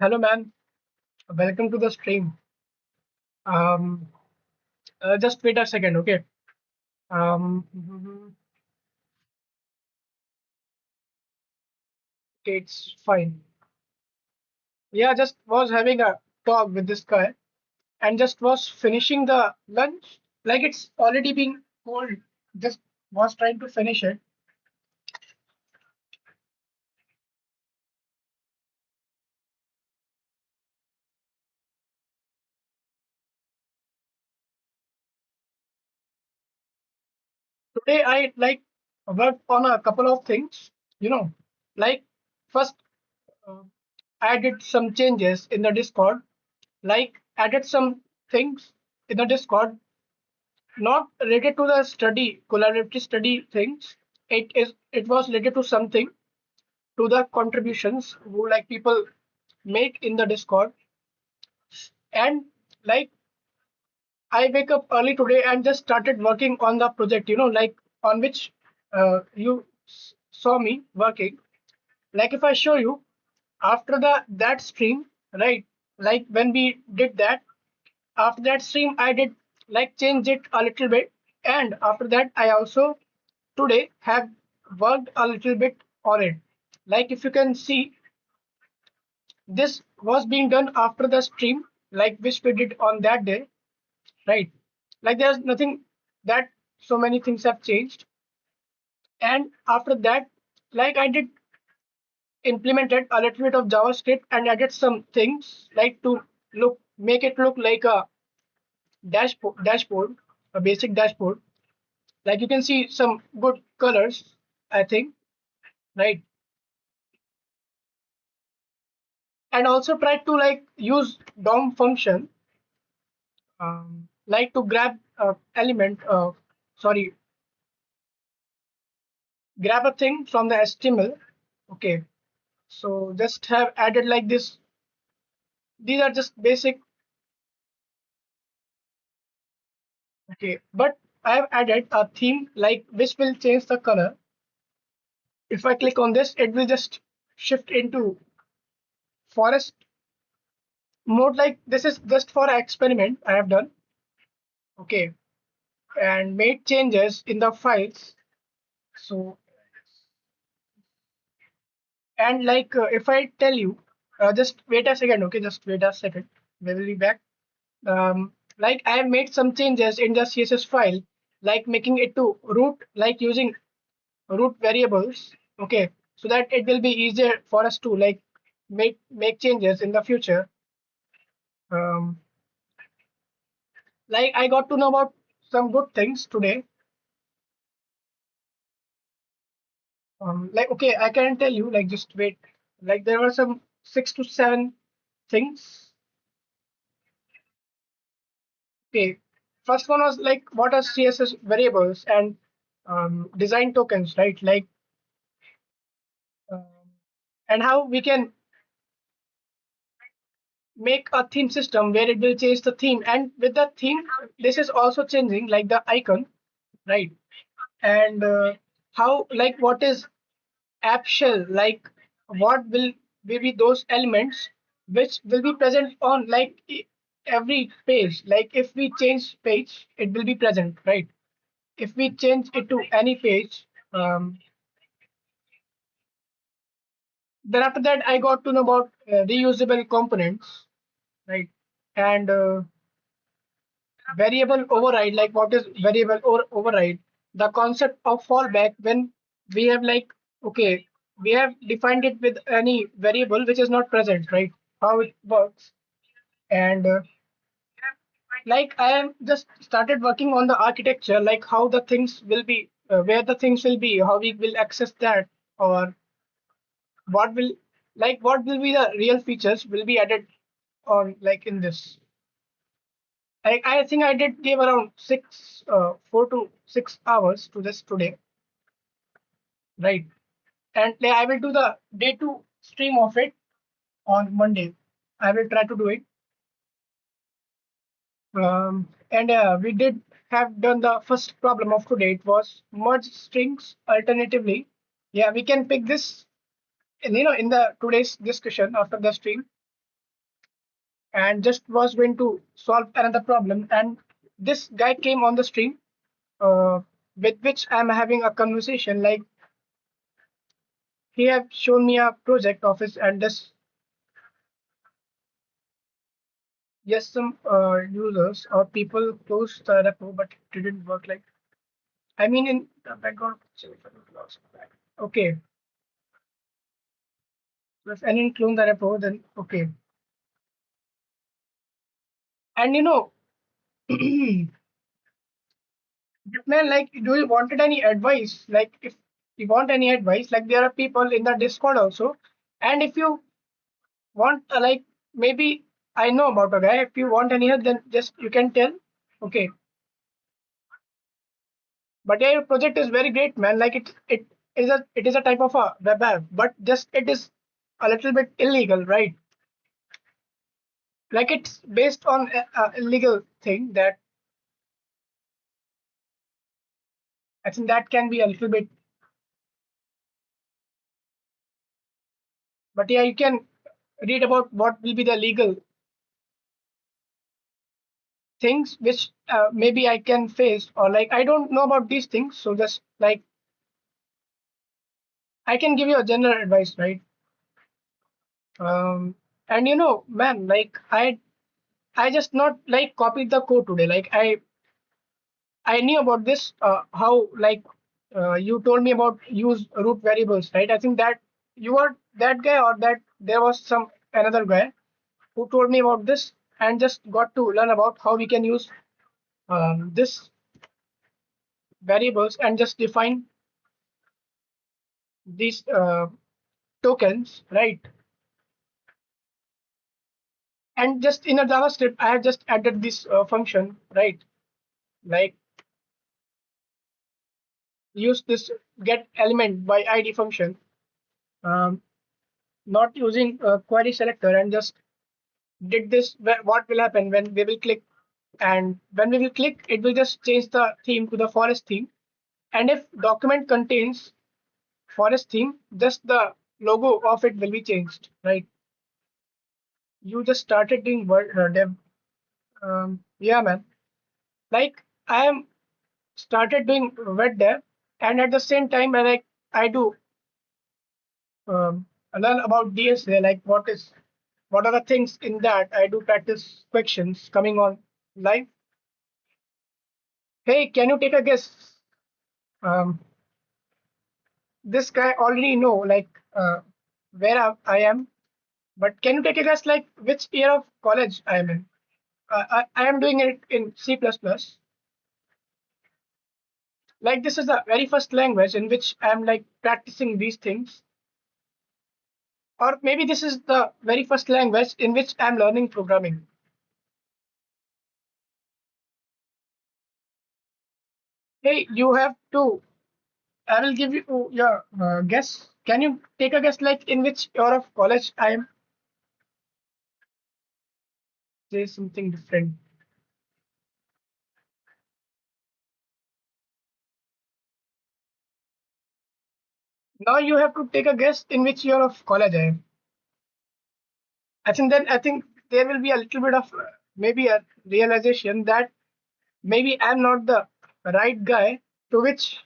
Hello, man. Welcome to the stream. Um, just wait a second, okay? Okay, it's fine. Yeah, just was having a talk with this guy and just was finishing the lunch. Like it's already being cold. Just was trying to finish it. Today I like worked on a couple of things, you know, like first uh, I did some changes in the Discord, like added some things in the Discord, not related to the study, collaborative study things. It was related to something to the contributions who like people make in the Discord. And like I wake up early today and just started working on the project, like on which you saw me working. Like if I show you after the that stream, right? Like when we did that, after that stream, I did like change it a little bit, and after that, I also today have worked a little bit on it. Like if you can see, this was being done after the stream, like which we did on that day, right? Like there's nothing that so many things have changed. And after that, like I did implemented a little bit of JavaScript and added some things like to make it look like a dashboard, a basic dashboard. Like you can see some good colors, I think, right? And also try to like use DOM function, like to grab element, sorry, grab a thing from the HTML. Okay, so just have added like this. These are just basic. Okay, but I have added a theme like which will change the color. If I click on this, it will just shift into forest mode. Like this is just for experiment I have done. Okay, and made changes in the files. So, and like if I tell you, just wait a second. Okay, just wait a second. We will be back. Like I have made some changes in the CSS file, like making it to root, like using root variables. Okay, so that it will be easier for us to like make changes in the future. Um, like I got to know about some good things today. Like okay, I can tell you, like just wait. Like there were some 6 to 7 things. Okay, first one was like what are CSS variables and design tokens, right? Like um, and how we can make a theme system where it will change the theme, and with the theme this is also changing like the icon, right? And how like what is app shell, like what will be those elements which will be present on like every page. Like if we change page it will be present, right? If we change it to any page, then after that I got to know about reusable components, right? And variable override, like what is variable or override? The concept of fallback when we have like, okay, we have defined it with any variable which is not present, right? How it works. And like I am just started working on the architecture, like how the things will be, where the things will be, how we will access that, or what will what will be the real features will be added on like in this. I think I did give around 4 to 6 hours to this today, right? And like, I will do the day two stream of it on Monday. I will try to do it. And we did have done the first problem of today. It was merge strings alternatively. Yeah, we can pick this, in the today's discussion after the stream, and just was going to solve another problem. And this guy came on the stream, uh, with which I'm having a conversation. Like he have shown me a project office and this, yes, some users or people closed the repo, but it didn't work. Like I mean, in the background. Okay, so if any clone the repo, then okay. And But man, like, do you wanted any advice? Like, if you want any advice, like there are people in the Discord also, and if you want, like, maybe I know about a guy. If you want any help, then just you can tell. Okay, but yeah, your project is very great, man. Like it is a type of a web app, but just it is a little bit illegal, right? Like it's based on a illegal thing that I think that can be a little bit. But yeah, you can read about what will be the legal things which maybe I can face, or like I don't know about these things, so just like I can give you a general advice, right? Um, and man, like I just not like copied the code today. Like I knew about this. How like you told me about use root variables, right? I think that you were that guy, or that there was some another guy who told me about this, and just got to learn about how we can use this variables and just define these tokens, right? And just in a JavaScript, I have just added this function, right? Like use this get element by ID function, um, not using a query selector, and just did this. What will happen when we will click? And when we will click, it will just change the theme to the forest theme. And if document contains forest theme, just the logo of it will be changed, right? You just started doing word dev. Yeah, man. Like I am started doing web dev, and at the same time, I do learn about DSA, like what are the things in that. I do practice questions coming on live. Hey, can you take a guess? Um, this guy already know like where I am, but can you take a guess like which year of college I am in? I am doing it in C++. Like this is the very first language in which I am like practicing these things, or maybe this is the very first language in which I'm learning programming. Hey, you have to. I will give you your guess. Can you take a guess, like in which year of college I am? Say something different. Now you have to take a guess in which year of college I am. I think there will be a little bit of maybe a realization that maybe I'm not the right guy to which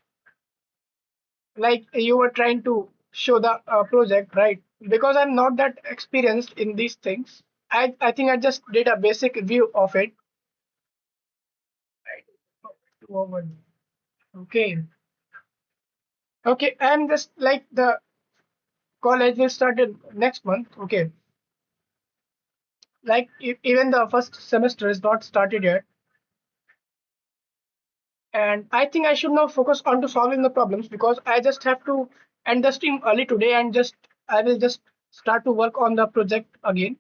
like you were trying to show the project, right? Because I'm not that experienced in these things. I think I just did a basic view of it. Right. 201. Okay. Okay, and just like the college will start in next month. Okay. Like even the first semester is not started yet. And I think I should now focus on to solving the problems, because I just have to end the stream early today, and just I will just start to work on the project again.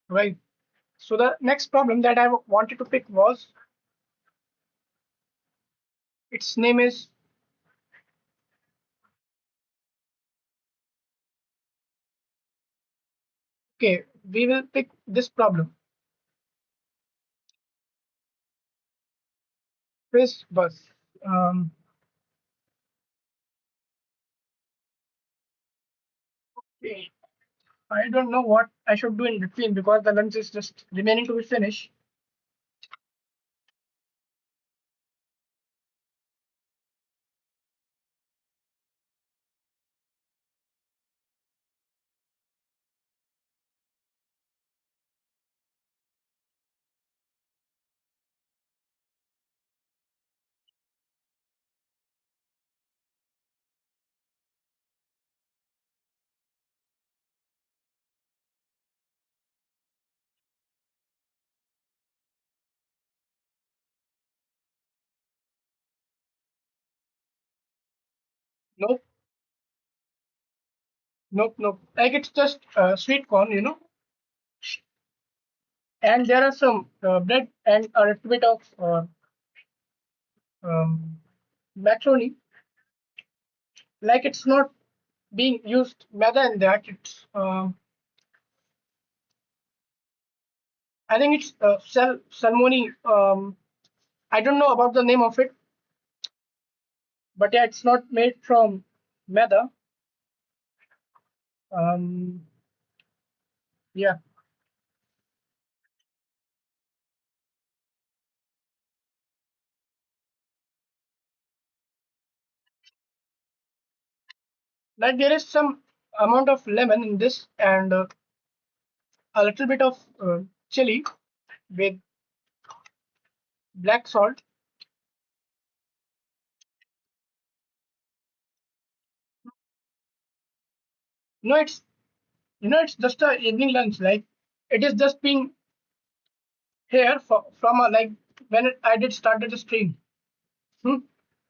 Right. So the next problem that I wanted to pick was, its name is, okay, we will pick this problem, Fizz Buzz. Um, okay. I don't know what I should do in between, because the lunch is just remaining to be finished. Nope, nope. Like it's just sweet corn, and there are some bread and a little bit of um, macaroni. Like it's not being used maida in that. It's I think it's salmoni. I don't know about the name of it, but yeah, it's not made from maida. Um, yeah, like there is some amount of lemon in this and a little bit of chili with black salt. No, it's just a evening lunch. Like it is just being here from a, like when I did started the stream. Hmm.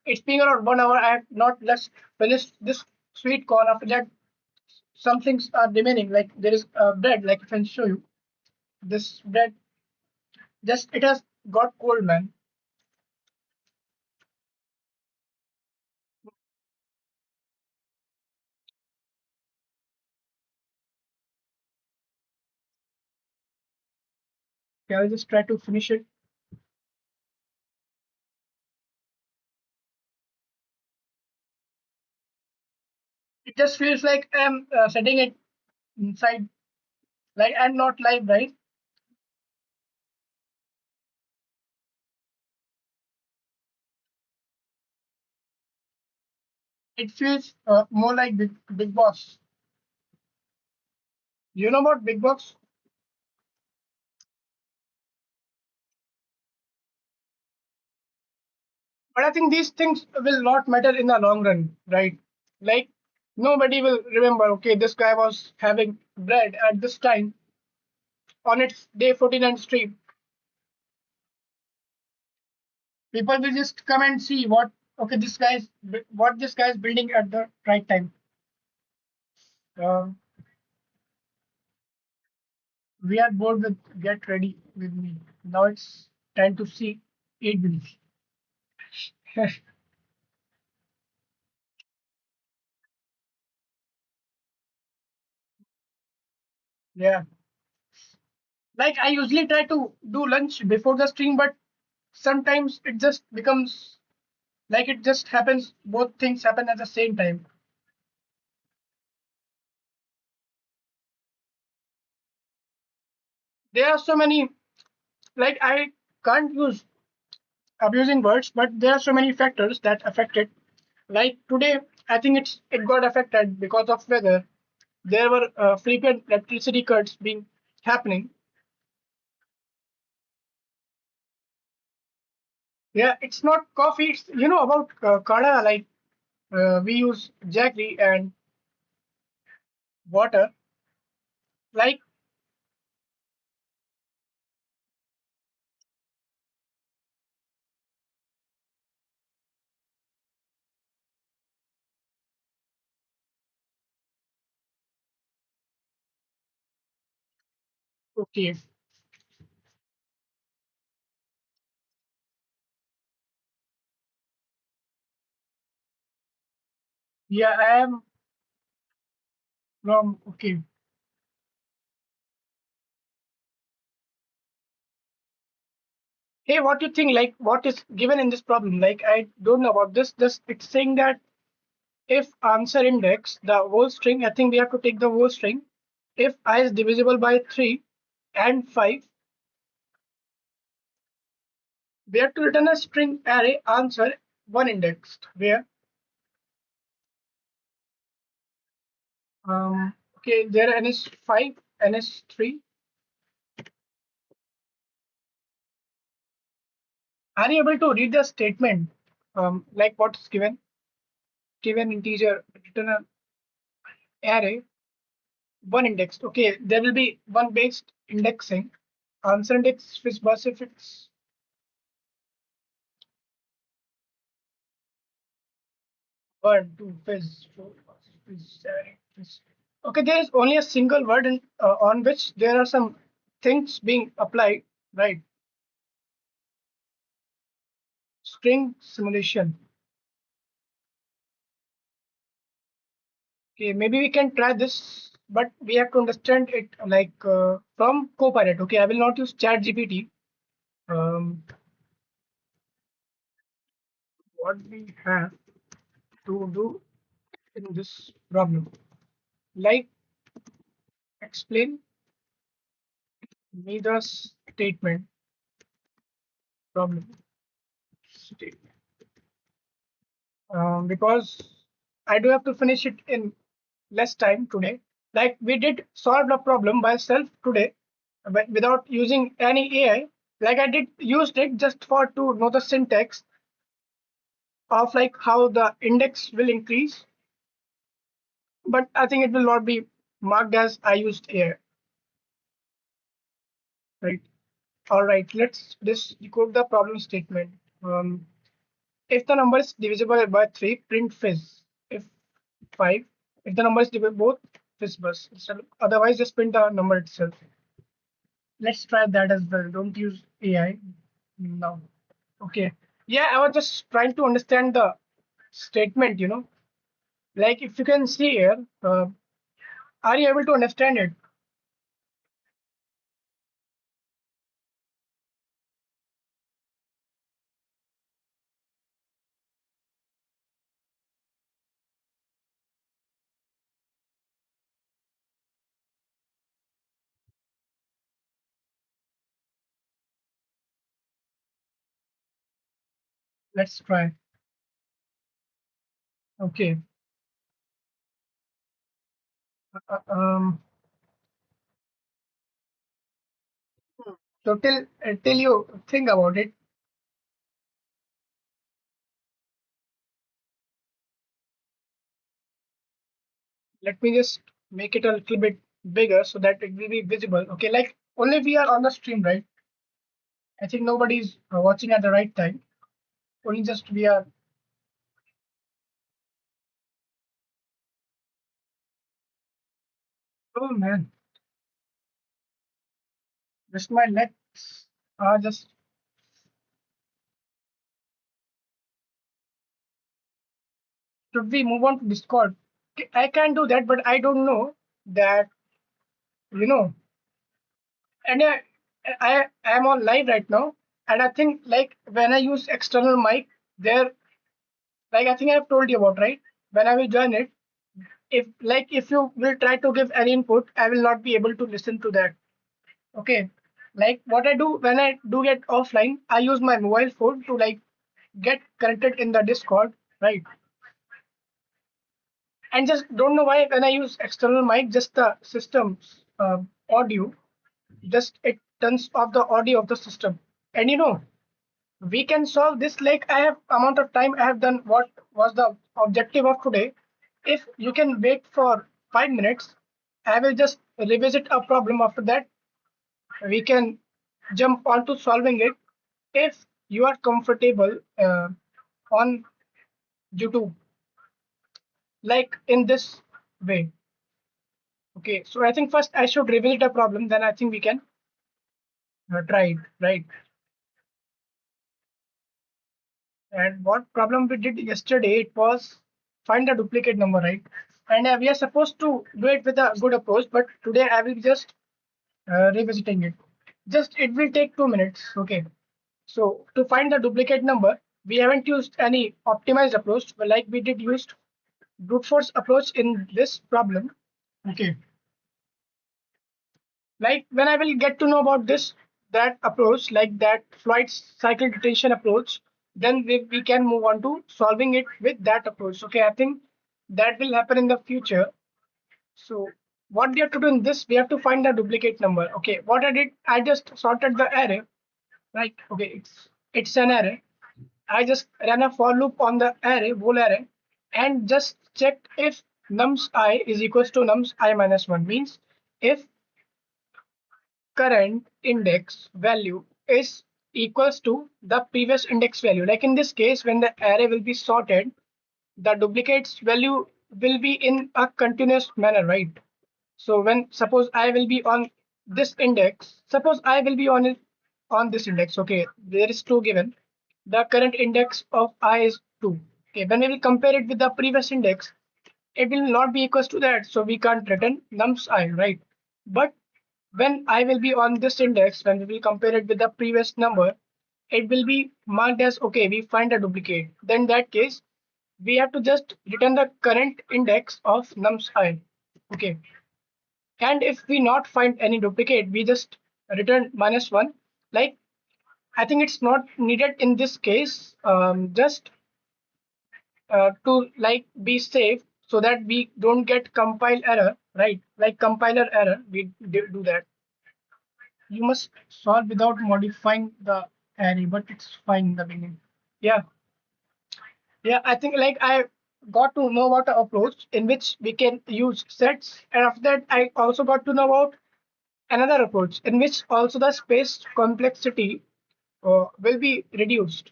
It's been around 1 hour. I have not less finished this sweet corn. After that, some things are remaining. Like there is bread. Like if I can show you this bread, just it has got cold, man. Okay, I'll just try to finish it. It just feels like I'm setting it inside. Like I'm not live, right? It feels more like Big Boss. You know about Big Boss? But I think these things will not matter in the long run, right? Like nobody will remember, okay, this guy was having bread at this time on its day 49 stream. People will just come and see okay, what this guy is building at the right time. Uh, we are bored with get ready with me. Now it's time to see 8 minutes. Yeah. Like I usually try to do lunch before the stream, but sometimes it just becomes like it just happens, both things happen at the same time. There are so many, like I can't use abusing words, but there are so many factors that affect it. Like today, I think it got affected because of weather. There were frequent electricity cuts being happening. Yeah, it's not coffee. It's about kada. Like we use jaggery and water. Like okay, yeah, I am from okay. Hey, what do you think? Like, what is given in this problem? Like, I don't know about this. Just it's saying that if answer index the whole string, I think we have to take the whole string. If I is divisible by 3 and 5, we have to return a string array answer one indexed. Where okay, there n is 5, n is 3. Are you able to read the statement? Like what's given? Given integer return an array one indexed. Okay, there will be one based indexing. Answer index Fizz Buzz if it's 1, 2, Fizz, 4, Fizz, 7, 8, Fizz. Okay, there is only a single word on which there are some things being applied, right? String simulation. Okay, maybe we can try this, but we have to understand it like from Copilot. Okay, I will not use ChatGPT. Um, what we have to do in this problem, like explain me the statement problem statement. Because I do have to finish it in less time today. Like we did solve the problem by self today, but without using any AI. Like I did used it just for to know the syntax of like how the index will increase, but I think it will not be marked as I used AI, right? All right, let's just decode the problem statement. If the number is divisible by 3, print fizz. If 5, if the number is divisible both, fizz buzz. Otherwise, just print the number itself. Let's try that as well. Don't use AI now. Okay. Yeah, I was just trying to understand the statement, Like if you can see here, are you able to understand it? Let's try. Okay. Uh, um, so till you think about it, let me just make it a little bit bigger so that it will be visible. Okay, like only we are on the stream, right? I think nobody's watching at the right time. Only just we are. Oh man, just my legs are just. Should we move on to Discord? I can do that, but I don't know that you know. And I am on live right now, and I think like when I use external mic, there like I think I've told you about, right? When I will join it, if you will try to give any input, I will not be able to listen to that. Okay. Like what I do when I do get offline, I use my mobile phone to like get connected in the Discord, right? And just don't know why when I use external mic, just the system's audio, just it turns off the audio of the system. And we can solve this like I have amount of time I have done what was the objective of today. If you can wait for 5 minutes, I will just revisit a problem. After that, we can jump onto solving it if you are comfortable on YouTube, like in this way. Okay, so I think first I should revisit a problem, then I think we can try it, right? And what problem we did yesterday, it was find the duplicate number, right? And we are supposed to do it with a good approach, but today I will be just revisiting it. Just it will take 2 minutes. Okay. So to find the duplicate number, we haven't used any optimized approach, but like we did used brute force approach in this problem. Okay. Like when I will get to know about this, that approach, like that Floyd cycle detention approach, then we can move on to solving it with that approach. Okay, I think that will happen in the future. So what we have to do in this, we have to find the duplicate number. Okay, what I did, I just sorted the array, right? Okay, it's an array. I just ran a for loop on the array, whole array, and just checked if nums I is equals to nums I minus 1. Means if current index value is equals to the previous index value. Like in this case, when the array will be sorted, the duplicates value will be in a continuous manner, right? So when suppose I will be on this index, suppose I will be on it on this index. Okay, there is 2 given. The current index of I is 2. Okay, when we will compare it with the previous index, it will not be equals to that. So we can't return nums I, right? But when I will be on this index, when we will compare it with the previous number, it will be marked as okay, we find a duplicate. Then in that case, we have to just return the current index of nums I. Okay. And if we not find any duplicate, we just return -1. Like, I think it's not needed in this case, just to like be safe so that we don't get compile error, right? Like compiler error, we do that. You must solve without modifying the array, but it's fine in the beginning. Yeah, yeah. I think like I got to know about the approach in which we can use sets, and after that, I also got to know about another approach in which also the space complexity will be reduced.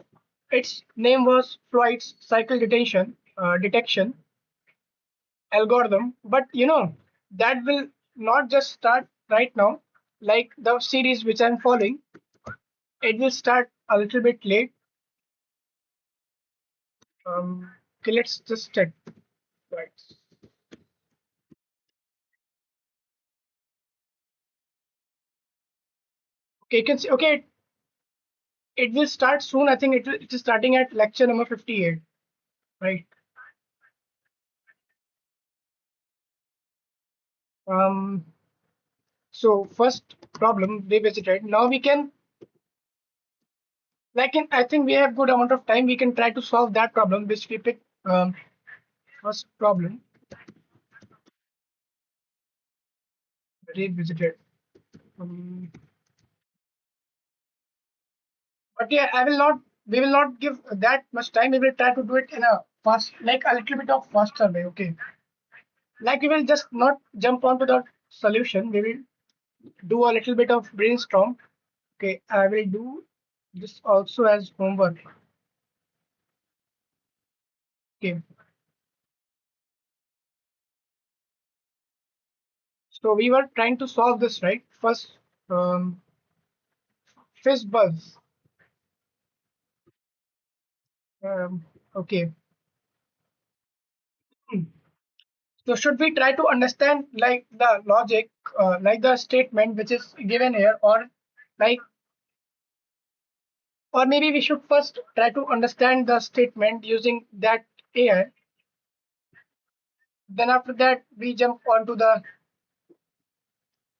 Its name was Floyd's cycle detection algorithm, but that will not just start right now. Like the series which I'm following, it will start a little bit late. Okay, let's just check. Right. Okay, you can see. Okay, it will start soon. I think it is starting at lecture number 58. Right. Um. So first problem revisited. Now we can I think we have good amount of time. We can try to solve that problem which we picked first problem revisited. Um, but yeah, I will not. We will not give that much time. We will try to do it in a fast, like a little bit of faster way. Okay, like we will just not jump onto the solution. We will do a little bit of brainstorm. Okay, I will do this also as homework. Okay, so we were trying to solve this right first. Fizz Buzz. Okay. So should we try to understand like the logic, like the statement which is given here, like, or maybe we should first try to understand the statement using that AI. Then after that we jump onto the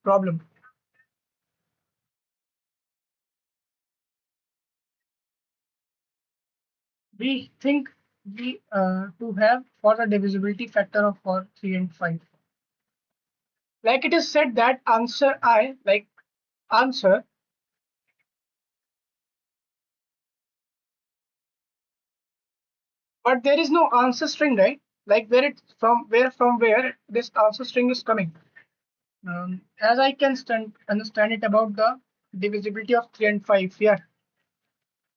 problem. We think we to have for the divisibility factor of for 3 and 5. Like it is said that answer I like answer, but there is no answer string, right? Like where it from where this answer string is coming. As I can understand it about the divisibility of 3 and 5. Yeah,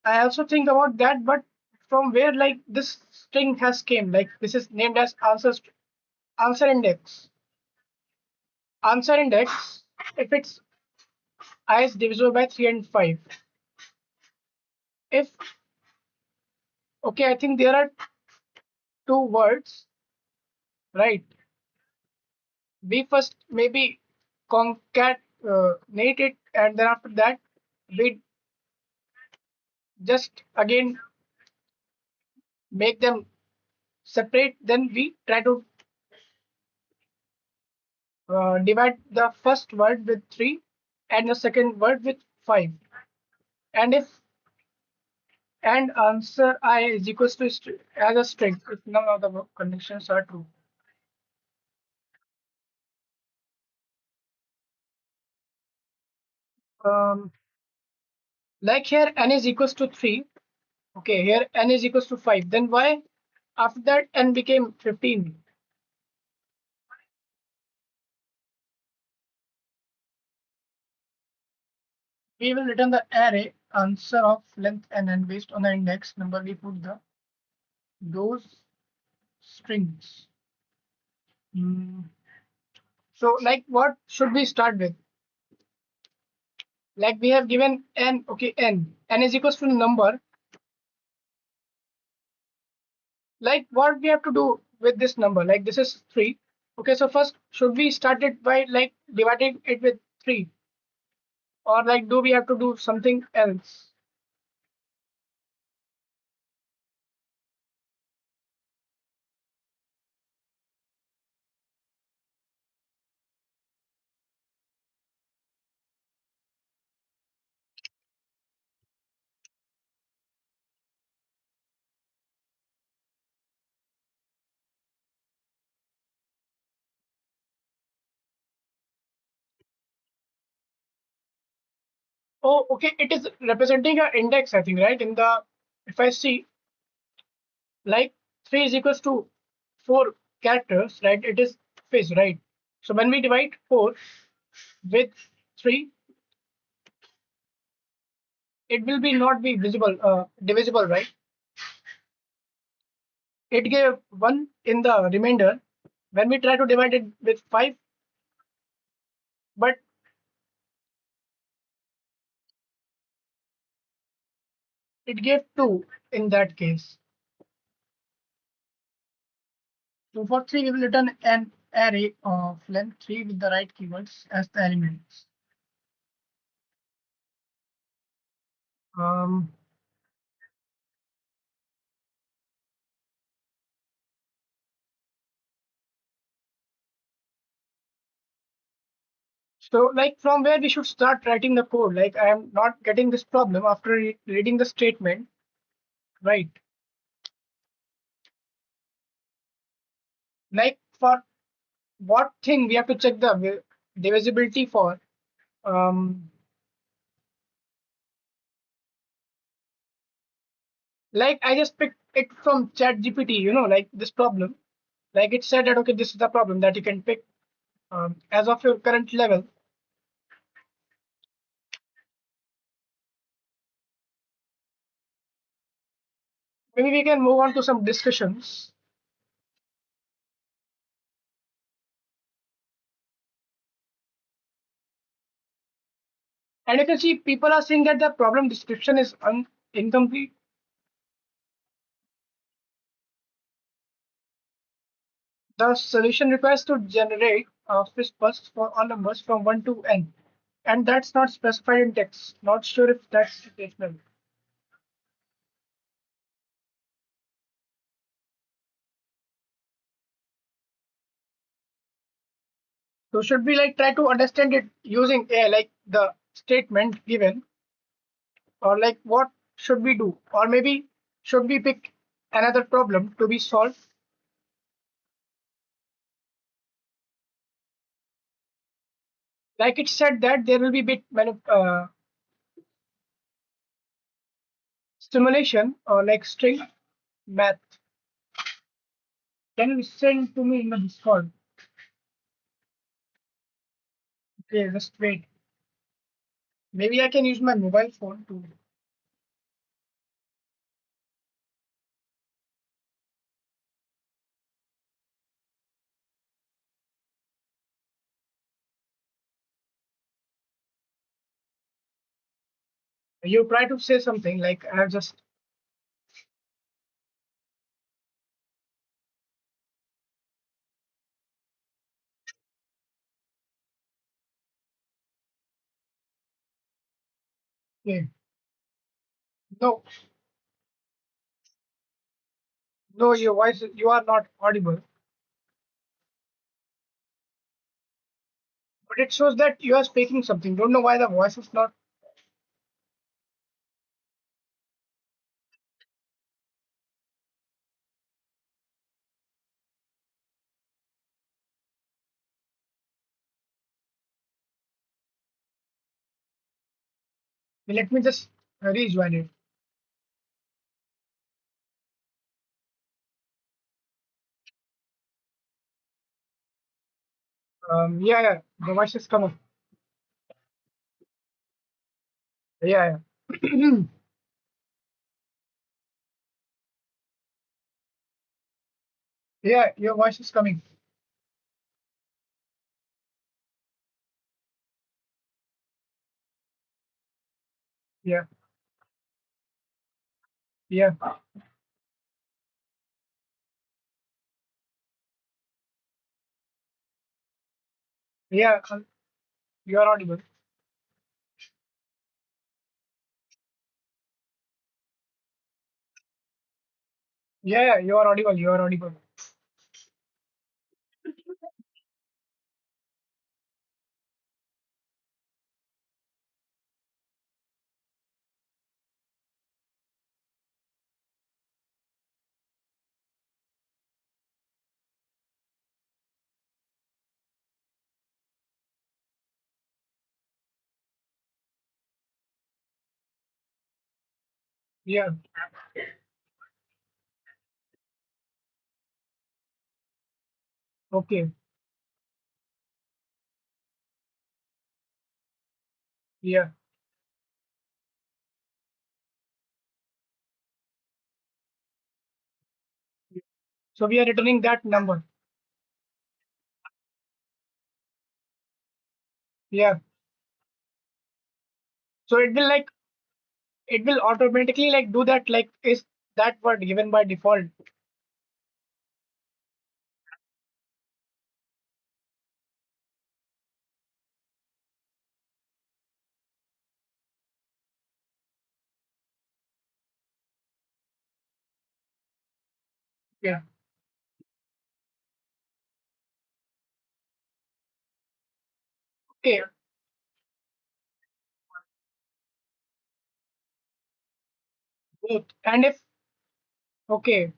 I also think about that, but from where like this string has came, like this is named as answer index. Answer index, if it's I is divisible by 3 and 5. If okay, I think there are two words, right? We first maybe concatenate it, and then after that we just again make them separate. Then we try to divide the first word with 3 and the second word with 5. And if and answer I is equals to as a string if none of the conditions are true. Um, like here n is equals to 3. Okay, here n is equals to 5. Then why after that n became 15? We will return the array answer of length n, and based on the index number we put the those strings. Hmm. So like what should we start with? Like we have given n, okay, n is equals to number. Like what we have to do with this number? Like this is 3. Okay, so first should we start it by like dividing it with 3, or like do we have to do something else? Oh, okay, it is representing an index, I think, right? In the, if I see, like 3 is equals to 4 characters, right? It is Fizz, right? So when we divide 4 with 3, it will be not be visible, divisible, right? It gave 1 in the remainder. When we try to divide it with 5, but it gave 2 in that case. So for 3, we will return an array of length 3 with the right keywords as the elements. Um, so like from where we should start writing the code? Like I am not getting this problem after reading the statement, right? Like for what thing we have to check the divisibility for? Um, like I just picked it from Chat GPT, like this problem. Like it said that okay, this is the problem that you can pick as of your current level. Maybe we can move on to some discussions. And you can see people are saying that the problem description is incomplete. The solution requires to generate a Fizz Buzz for all numbers from 1 to n. And that's not specified in text. Not sure if that's situational. So should we like try to understand it using a like the statement given, or like what should we do? Or maybe should we pick another problem to be solved? Like it said that there will be bit stimulation or like string math. Can you send to me in the Discord? Okay, just wait. Maybe I can use my mobile phone to. You try to say something like I have just. Okay. No, no, your voice, you are not audible. But it shows that you are speaking something. Don't know why the voice is not. Let me just rejoin it. Yeah, yeah, the voice is coming. Yeah, yeah. Yeah, your voice is coming. Yeah, yeah, yeah. You are audible. Yeah, yeah, you are audible. You are audible. Yeah. Okay. Yeah. So we are returning that number. Yeah. So it will automatically like do that. Like is that word given by default? Yeah. Okay. Both. And if okay,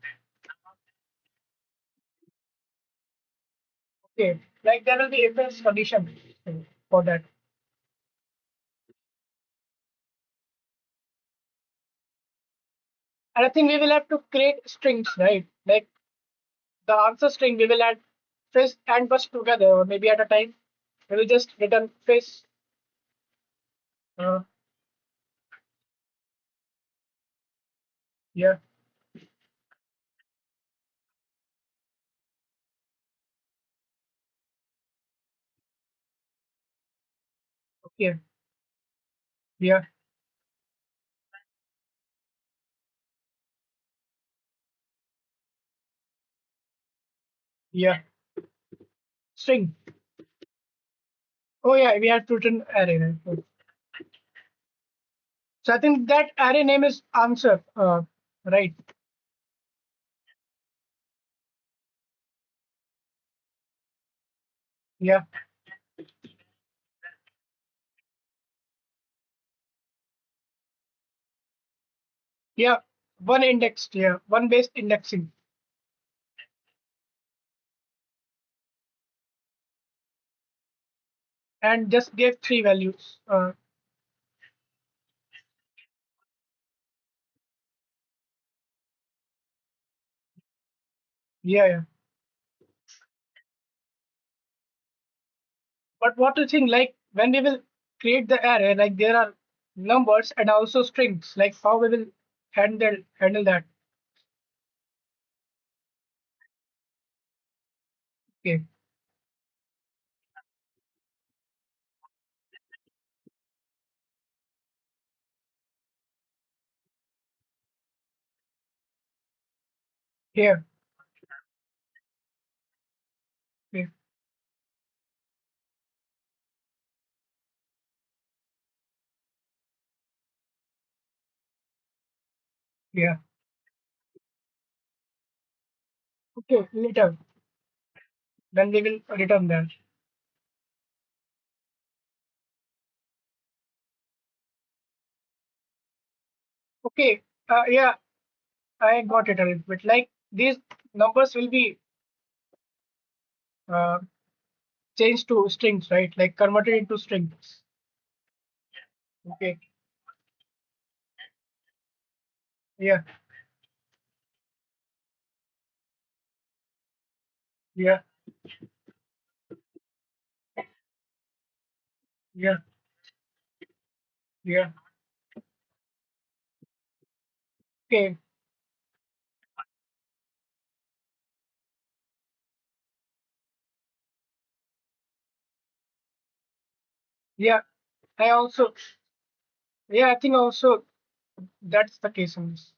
okay, like there will be if else condition for that. And I think we will have to create strings, right? Like the answer string, we will add Fizz and Buzz together, or maybe at a time. We will just return Fizz. Uh, yeah. Okay. Yeah. Yeah. String. Oh yeah, we have to return array. Right? So I think that array name is answer. Right. Yeah. Yeah. One indexed. Yeah. One based indexing. And just gave three values. Yeah. Yeah. But what do you think? Like when we will create the array, like there are numbers and also strings. Like how we will handle that? Okay. Here. Okay. Yeah. Okay. Later. Then we will return that. Okay. Yeah. I got it a little bit. Like these numbers will be uh, changed to strings, right? Like converted into strings. Okay. Yeah. Yeah. Yeah. Yeah. Okay. Yeah, I also, yeah, I think also that's the case in this.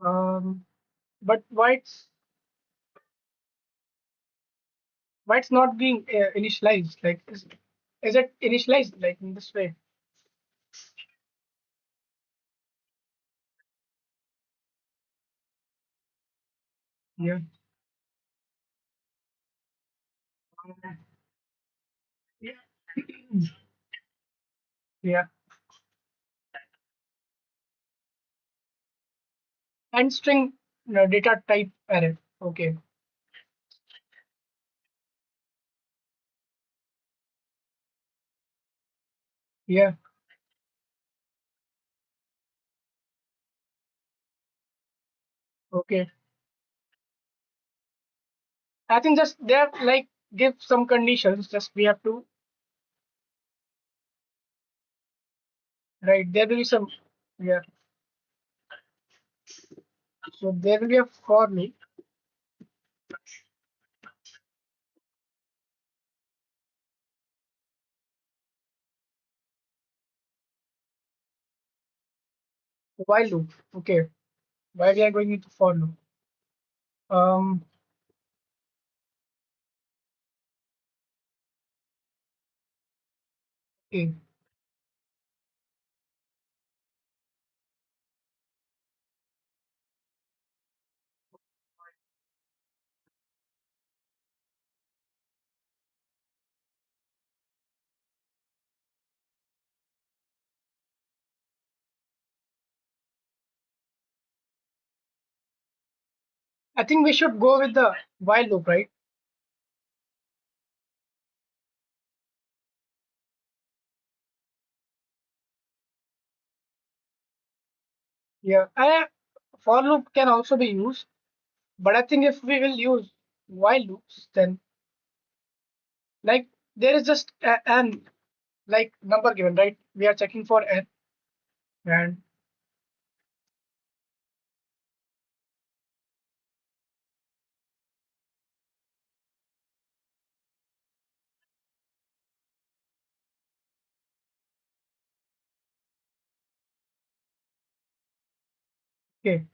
um, but why it's not being initialized? Like, is it initialized like in this way? Yeah, yeah, yeah. And string data type array. Okay. Yeah. Okay. I think just they have like give some conditions. Just we have to right. There will be some. Yeah. So there will be a for loop, while loop. Okay. Why we are going into for loop? Um. Okay. I think we should go with the while loop, right? Yeah. For loop can also be used, but I think if we will use while loops, then like there is just an like number given, right? We are checking for n and okay.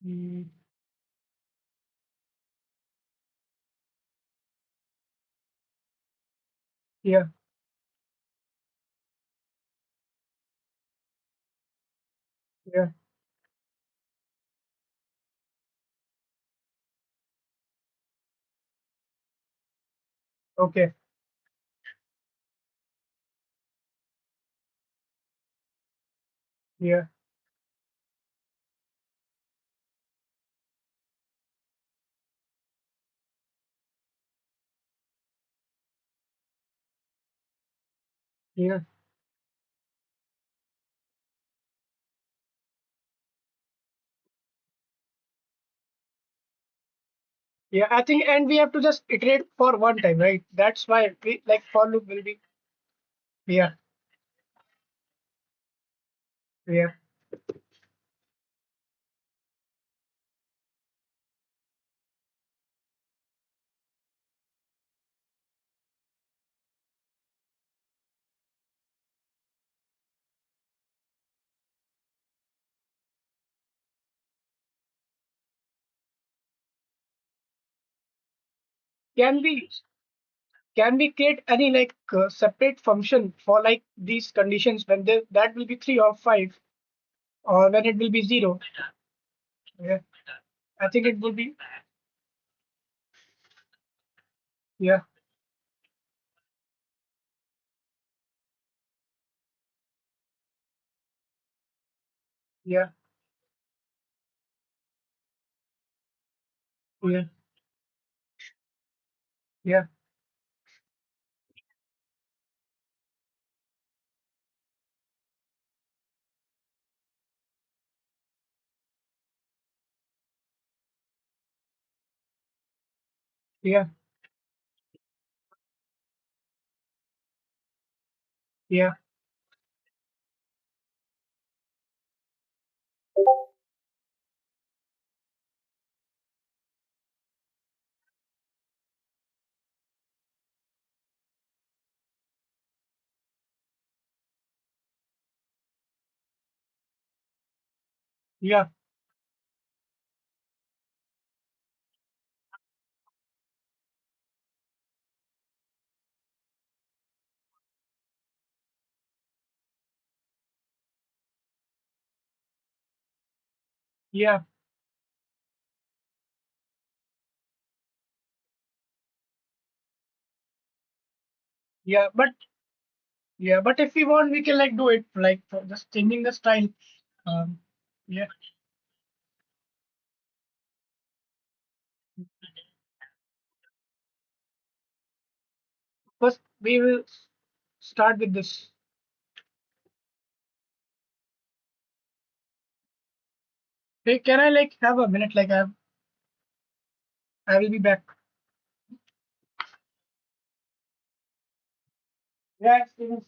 Mm, yeah. Yeah. Okay. Yeah. Yeah. Yeah. I think and we have to just iterate for one time, right? That's why we like for loop will be yeah. Yeah. Can we can we create any like separate function for like these conditions when they, that will be 3 or 5 or when it will be 0? Yeah. I think it will be yeah. Yeah. Yeah. Yeah. Yeah. Yeah. Yeah, yeah, yeah. But if we want, we can like do it like for just changing the style. Um, yeah. First, we will start with this. Hey, can I like have a minute? Like I will be back. Yeah, Steven.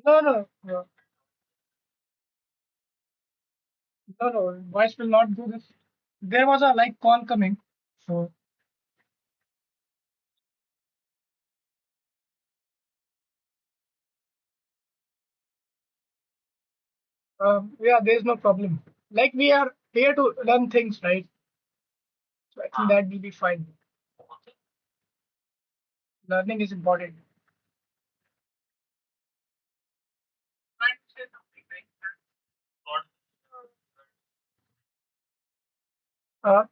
No, no, no, no. Voice will not do this. There was a like call coming, so yeah, there is no problem. Like we are here to learn things, right? So I think that will be fine. Learning is important. Uh,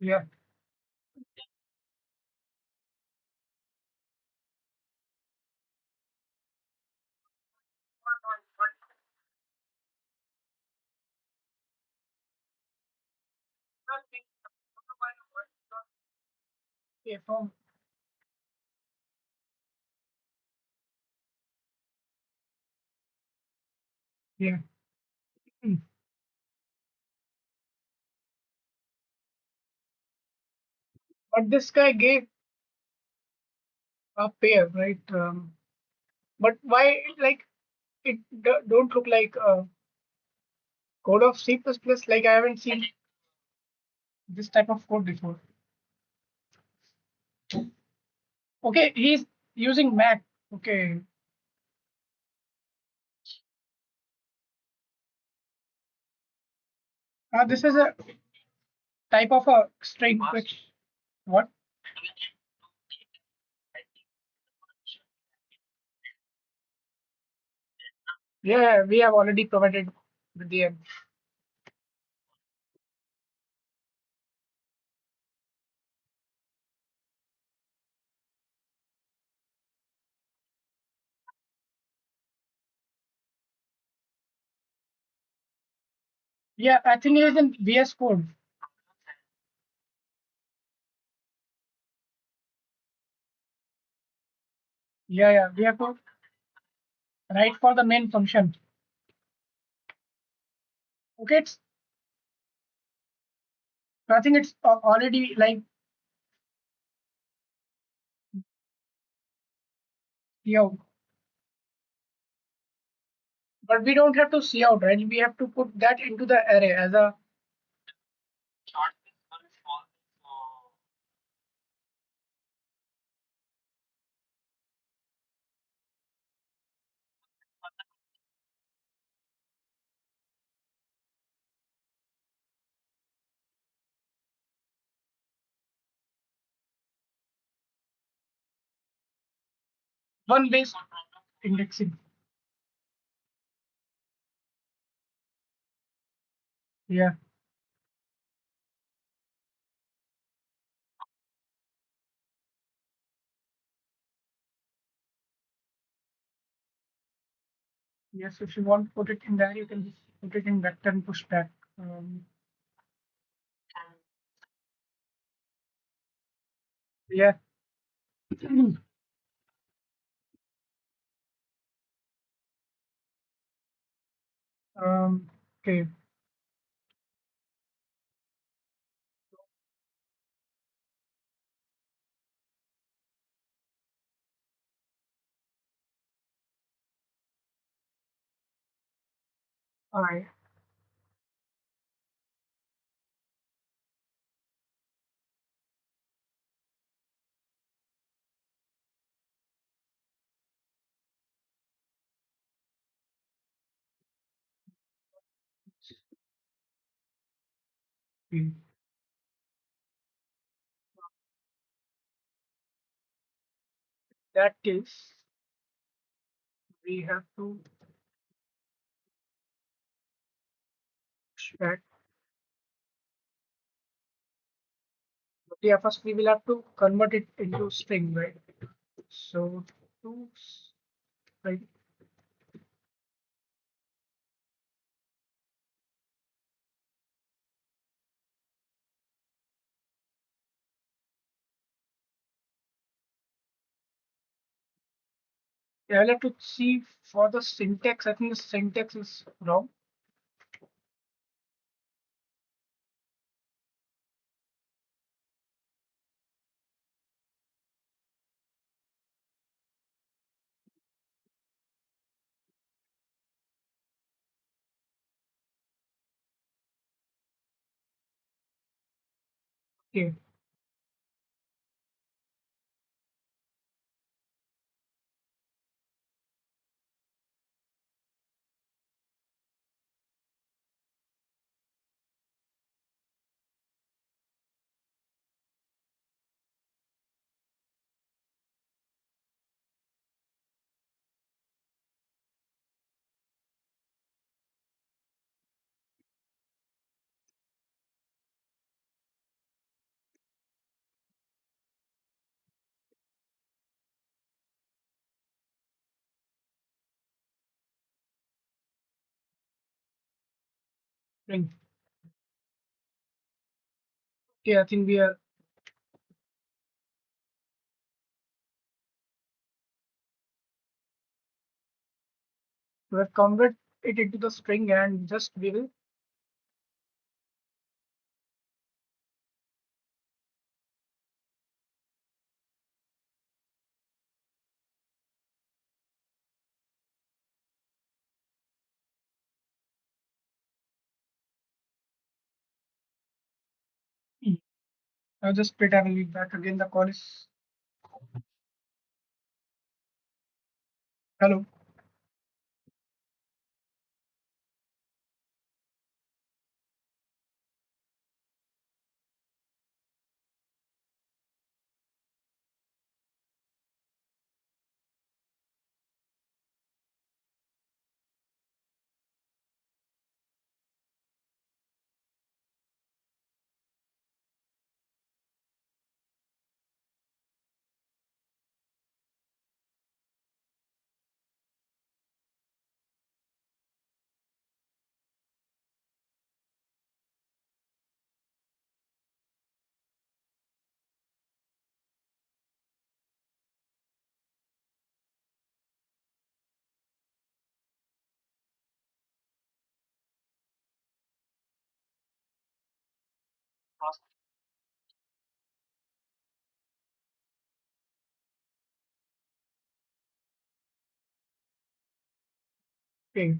yeah. Yeah, from yeah. Hmm. But this guy gave a pair, right? But why like it don't look like code of C++? Like I haven't seen this type of code before. Okay, he's using Mac. Okay. This is a type of a string which what? Yeah, we have already provided with the Yeah, I think it is in VS Code. Yeah, yeah. We have to write for the main function. Okay, I think it's already like yeah, but we don't have to see out, right? We have to put that into the array as a one based indexing. Yeah. Yes, if you want to put it in there, you can just put it in vector and push back. Um, yeah. Okay. All right. In that case, we have to push back. But yeah, first we will have to convert it into string, right? So to right, yeah, I'll have to see for the syntax. I think the syntax is wrong. Okay. String. Okay, I think we have convert it into the string and just we will. I'll just split. I will be back again. The call is hello. Okay.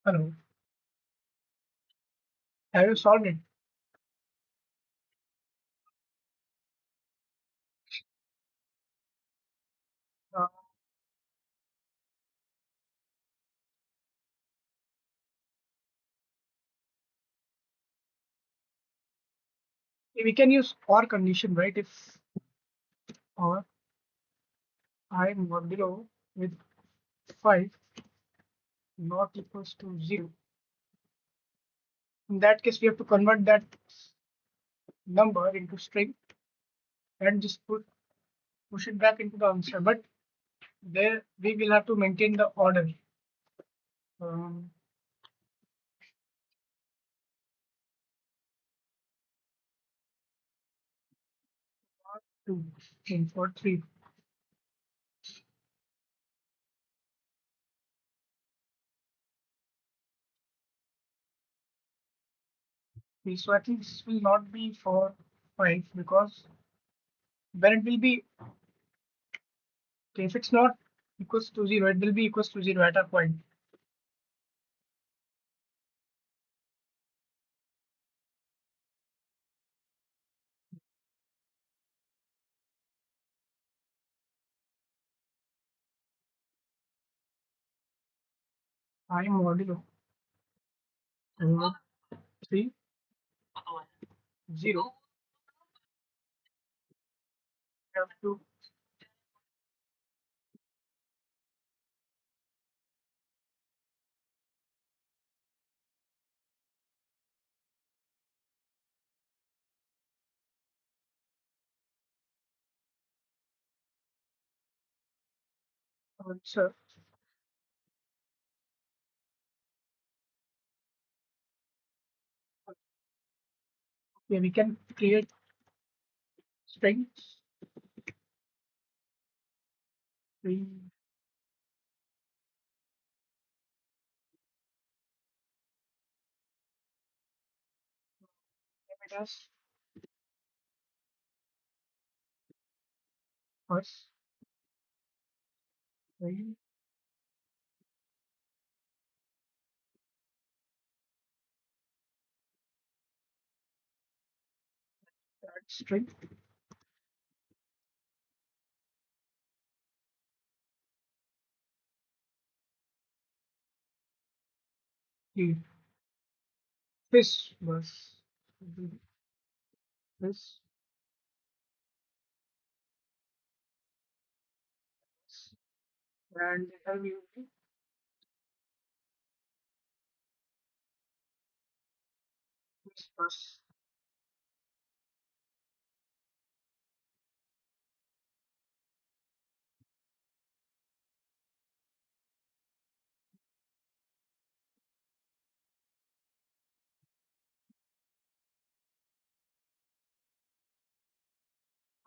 Hello. Have you solved it? Uh, we can use or condition, right? If or I modulo with 5 not equals to 0. In that case, we have to convert that number into string and just push it back into the answer. But there we will have to maintain the order. Um, 2, 3, 4, 3. Okay, so I think this will not be for 5 because when it will be, okay, if it's not equals to 0, it will be equals to 0 at a point. I modulo 3, 0. Have to answer. Okay, we can create strings. We name it as first string, that string. The Fizz Buzz. Fizz Buzz. And here we will be Fizz Buzz.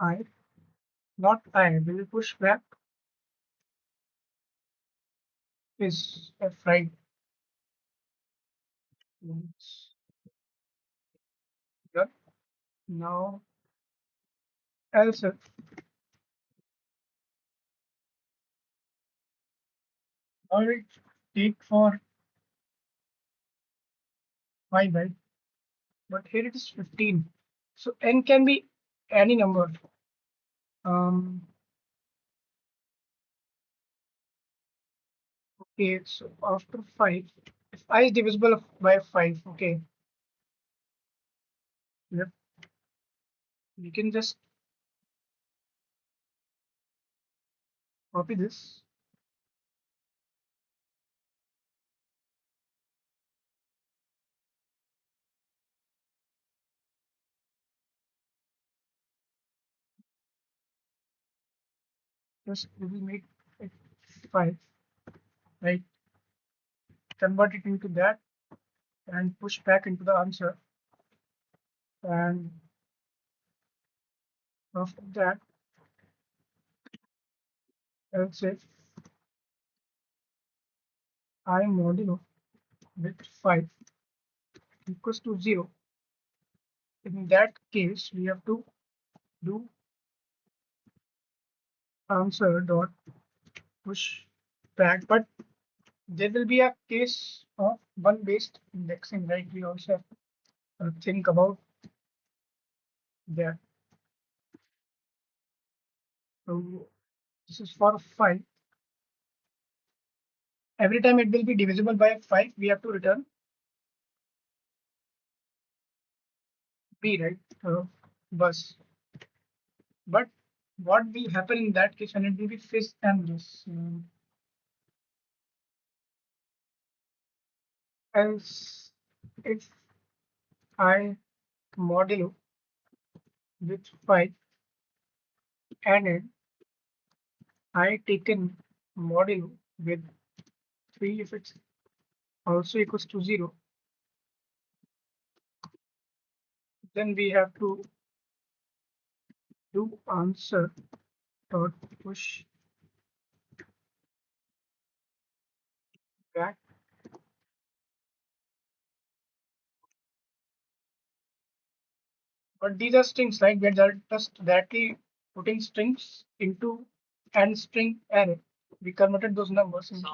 I, not I, will push back is F, right. It's here. Now else if now it take for 5, right? But here it is 15. So n can be any number. Um, okay, so after 5, if I is divisible by 5, okay, yep, we can just copy this. Just we will make it 5, right? Convert it into that and push back into the answer. And after that, I'll say I modulo with 5 equals to 0. In that case, we have to do answer dot push back, but there will be a case of one based indexing, right? We also have to think about that. So this is for 5. Every time it will be divisible by 5, we have to return b, right? Bus. But what will happen in that case when it will be Fizz and this? Else, if I modulo with 5 and then I taken modulo with 3, if it's also equals to 0, then we have to do answer dot push back. But these are strings, right? We are just directly putting strings into and string array. We converted those numbers into.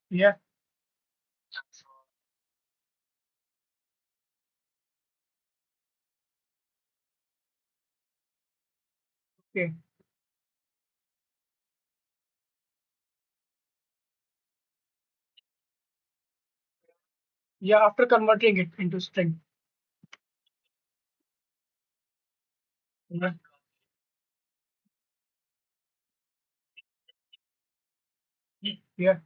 Yeah. Okay. Yeah. After converting it into string. Yeah. Yeah.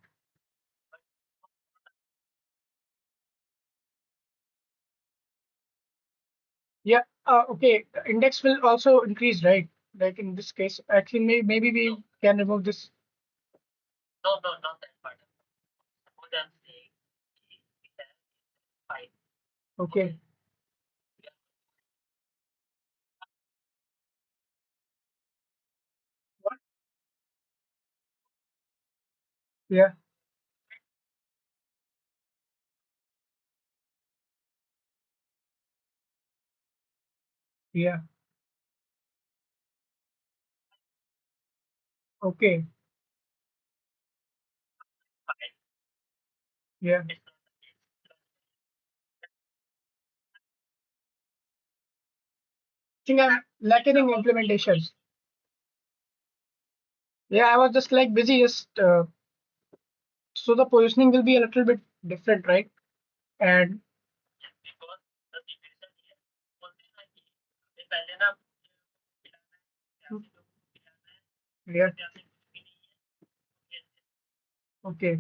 Yeah. Okay. The index will also increase, right? Like in this case, actually, maybe we can remove this. Okay. What? Yeah. Yeah. Okay. Yeah. I think I'm lacking in implementation. Yeah, I was just like busy, just so the positioning will be a little bit different, right? And yeah, okay,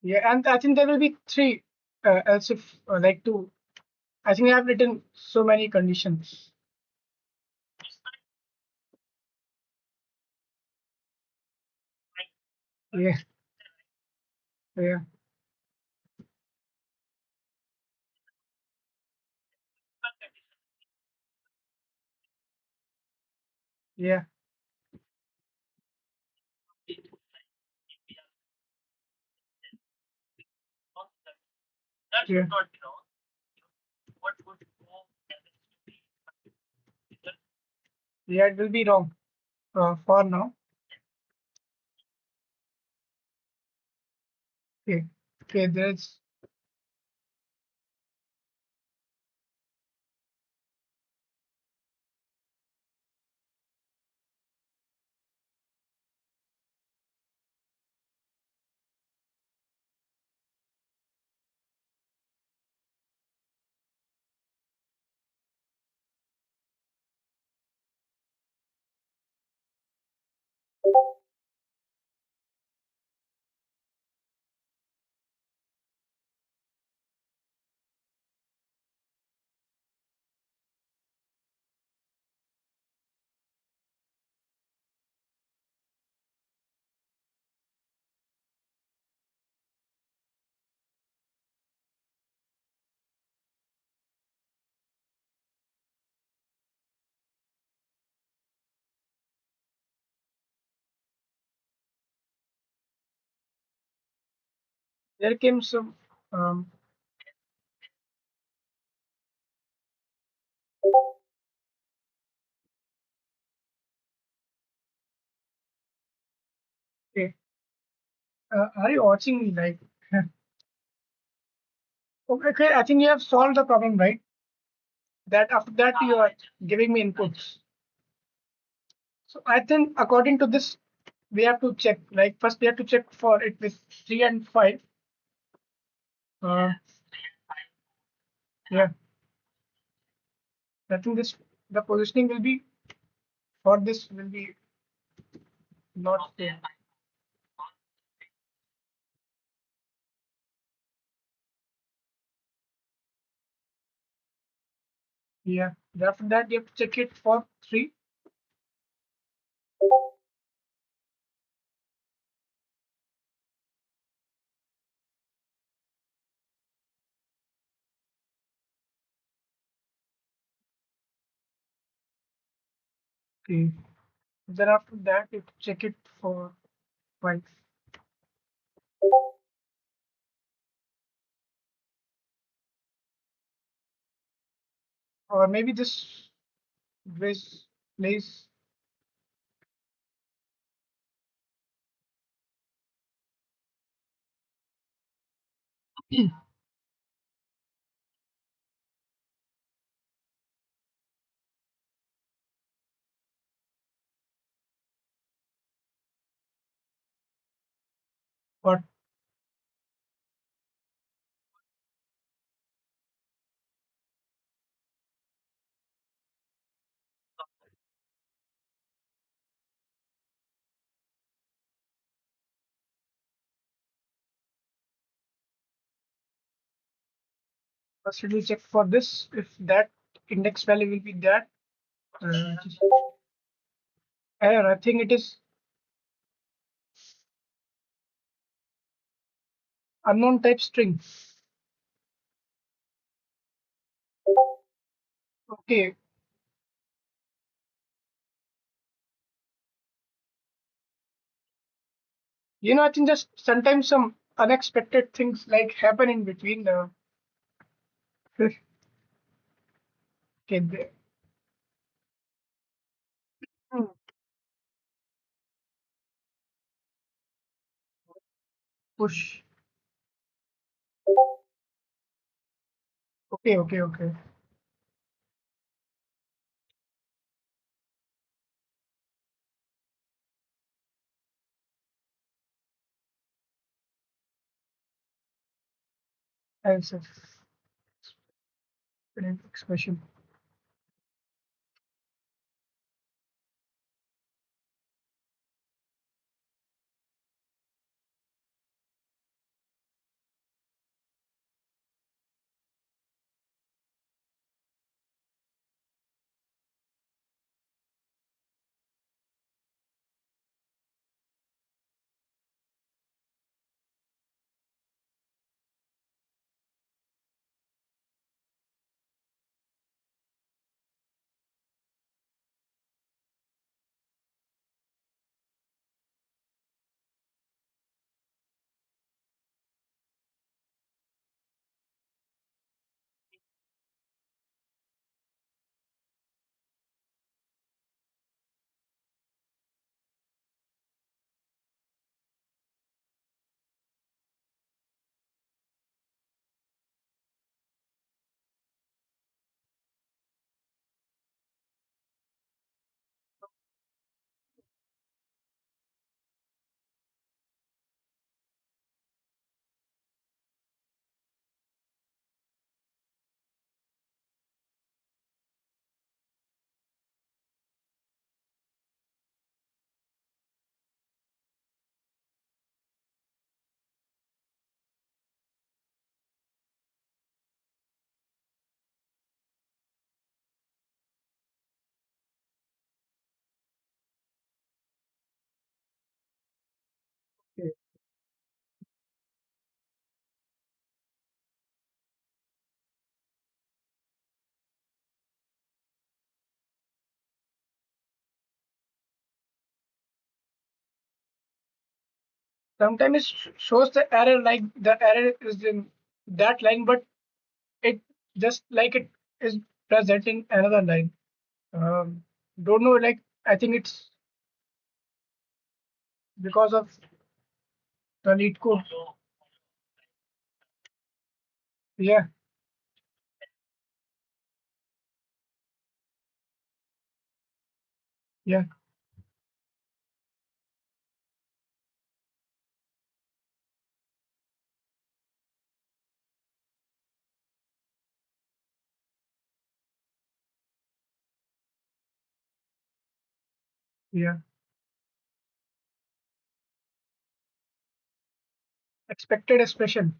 yeah, and I think there will be 3, else if like 2. I think I have written so many conditions. Yeah, yeah, yeah, yeah, yeah. It will be wrong for now. Okay, okay. There's There came some. Um, okay. Are you watching me? Like, okay, okay, I think you have solved the problem, right? That after that you are giving me inputs. So I think according to this, we have to check. Like first, we have to check for it with 3 and 5. Uh, yeah, I think this the positioning will be for this will be not there. Yeah, after that you have to check it for 3. Okay. Then after that you have to check it for 5. Or maybe this place. But first we will check for this if that index value will be that. Just error. I think it is unknown type string. Okay. I think just sometimes some unexpected things like happen in between the. Okay, hmm, push. Okay, okay, okay. Answer. Expression. Sometimes it shows the error like the error is in that line, but it just like it is present in another line. Um, don't know, like I think it's because of the lead code. Yeah, yeah, yeah. Expected expression.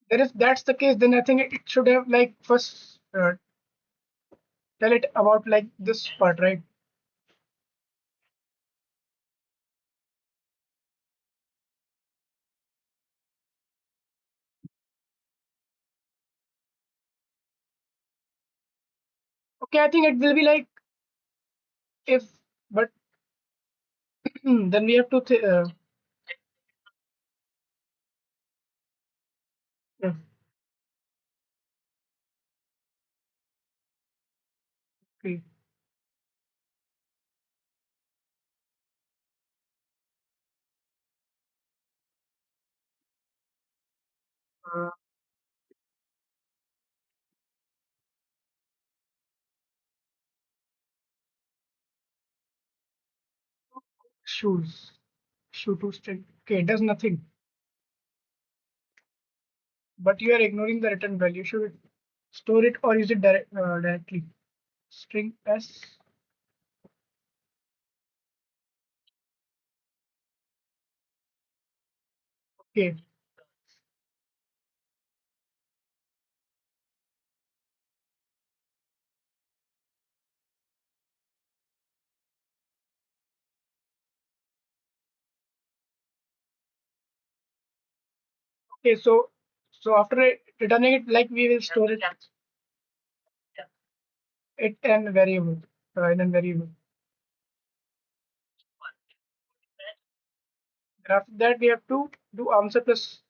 There is that's the case, then I think it should have like first tell it about like this part, right? Okay, I think it will be like if, but then we have to yeah, okay. Uh, shoes, shoe to string. Okay, it does nothing, but you are ignoring the return value. Should it store it or use it directly? String s. Okay, okay. So after returning it, like we will store it in variable, in a variable. After that, we have to do answer plus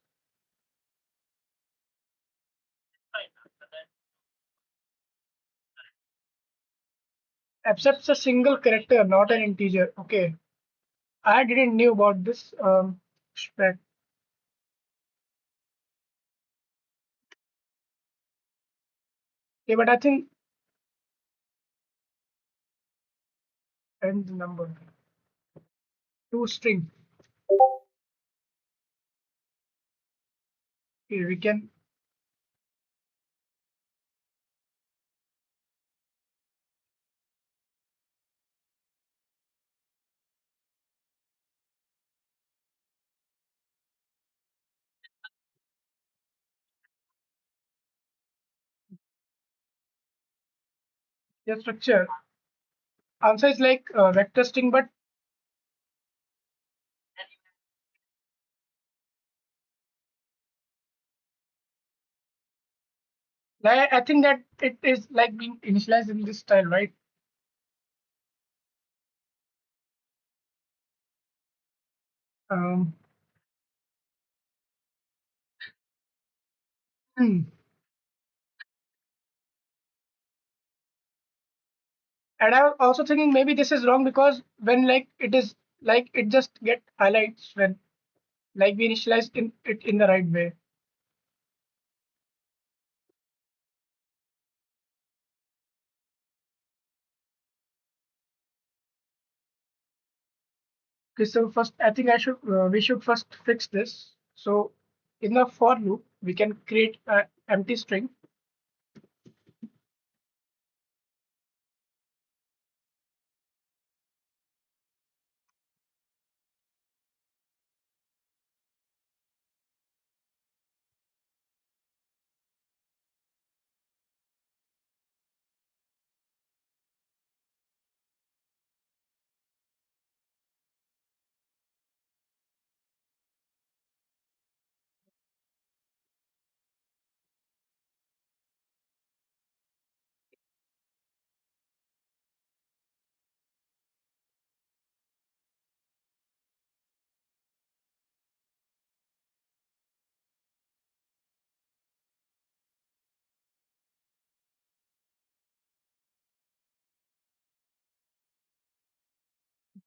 accepts a single character, not an integer. Okay, I didn't knew about this spec. Okay, but I think and the number two string. Okay, we can the structure. Answer is like vector string, but I think that it is like being initialized in this style, right? Um, hmm. And I was also thinking maybe this is wrong because when like it is like it just get highlights when like we initialize it in the right way. Okay, so first I think I should we should first fix this. So in the for loop, we can create an empty string.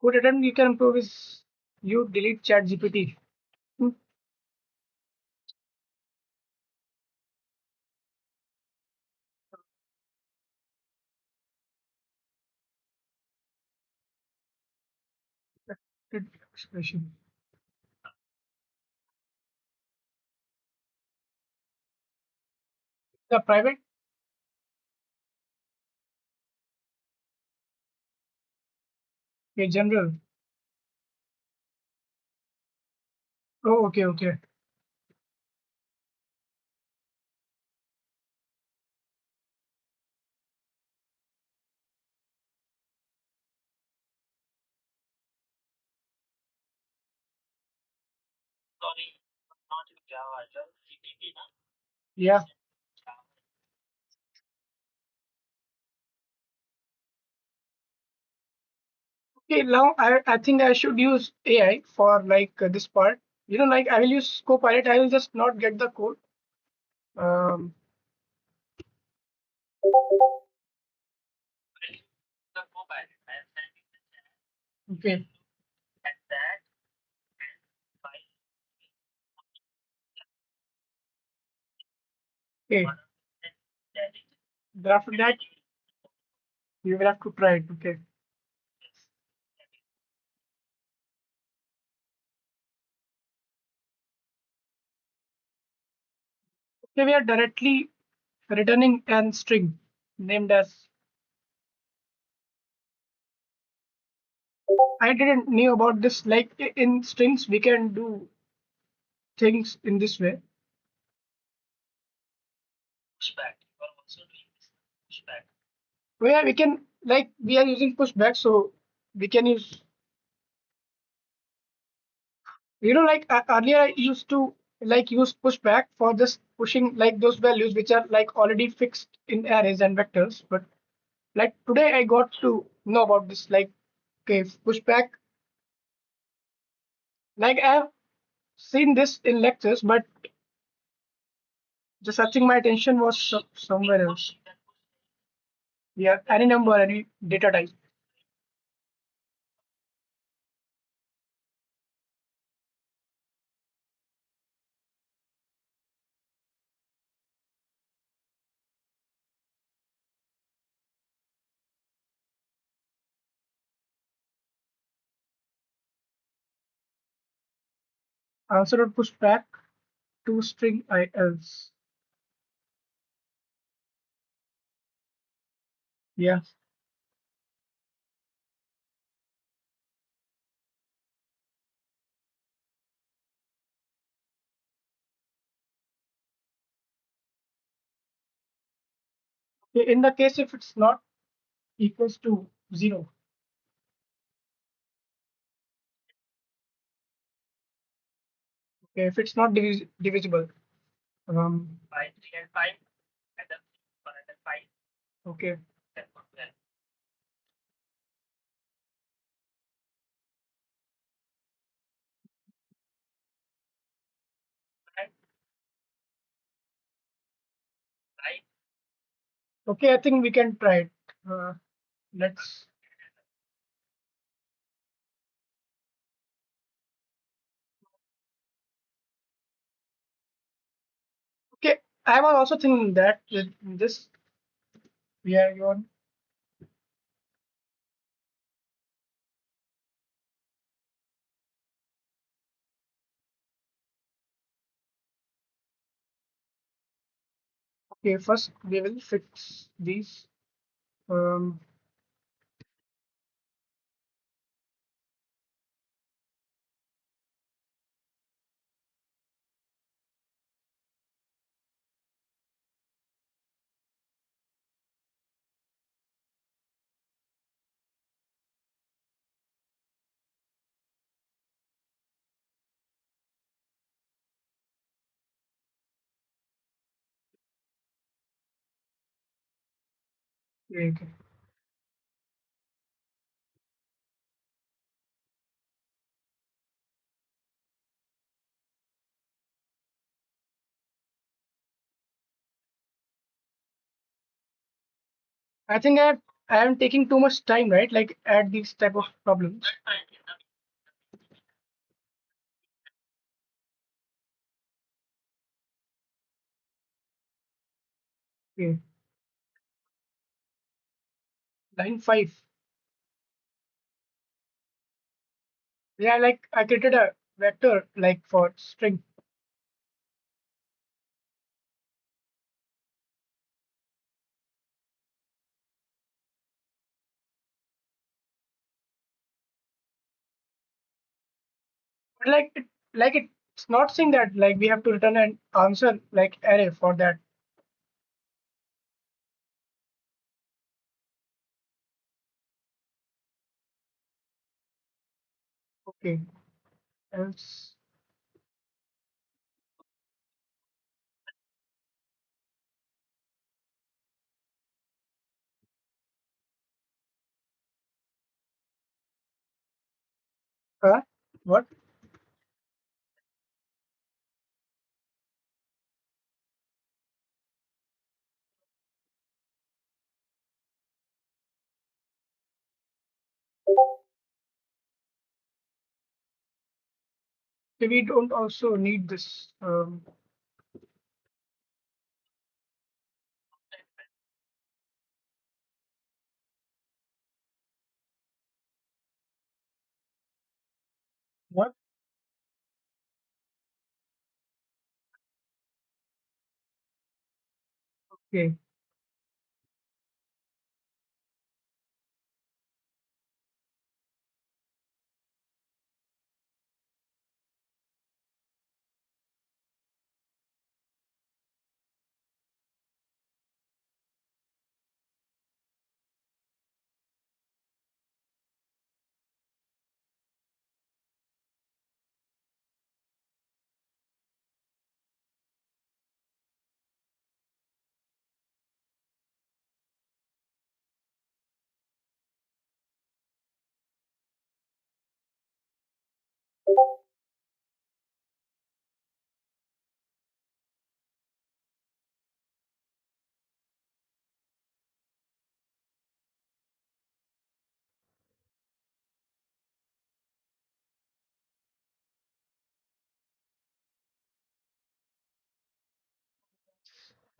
Good attempt you can improve is you delete chat GPT. Hmm, good expression. The private, a general. Oh, okay, okay. Yeah. Okay, now I think I should use AI for like this part. Like I will use Copilot. I will just not get the code. Um, okay, okay. But after that, you will have to try it. Okay. Okay, we are directly returning an string named as. I didn't knew about this. Like in strings, we can do things in this way. Where we can like we are using pushback, so we can use. Like earlier I used to like use pushback for just pushing like those values which are like already fixed in arrays and vectors. But like today I got to know about this. Like okay, pushback. Like I have seen this in lectures, but just searching my attention was somewhere else. Yeah, any number, any data type. Answer or pushback to string ILs. Yeah. In the case if it's not equals to zero. Okay, if it's not divisible. Um. Okay. Okay, I think we can try it. Let's. Okay, I was also thinking that with this we are on. Okay, first we will fix these. Um. Okay. Okay. I think I have I am taking too much time, right? Like at these type of problems. Okay. Line 5. Yeah, like I created a vector like for string. But like it's not saying that like we have to return an answer like array for that. Okay. Else. What? We don't also need this. What? Okay.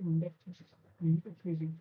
Index is increasing.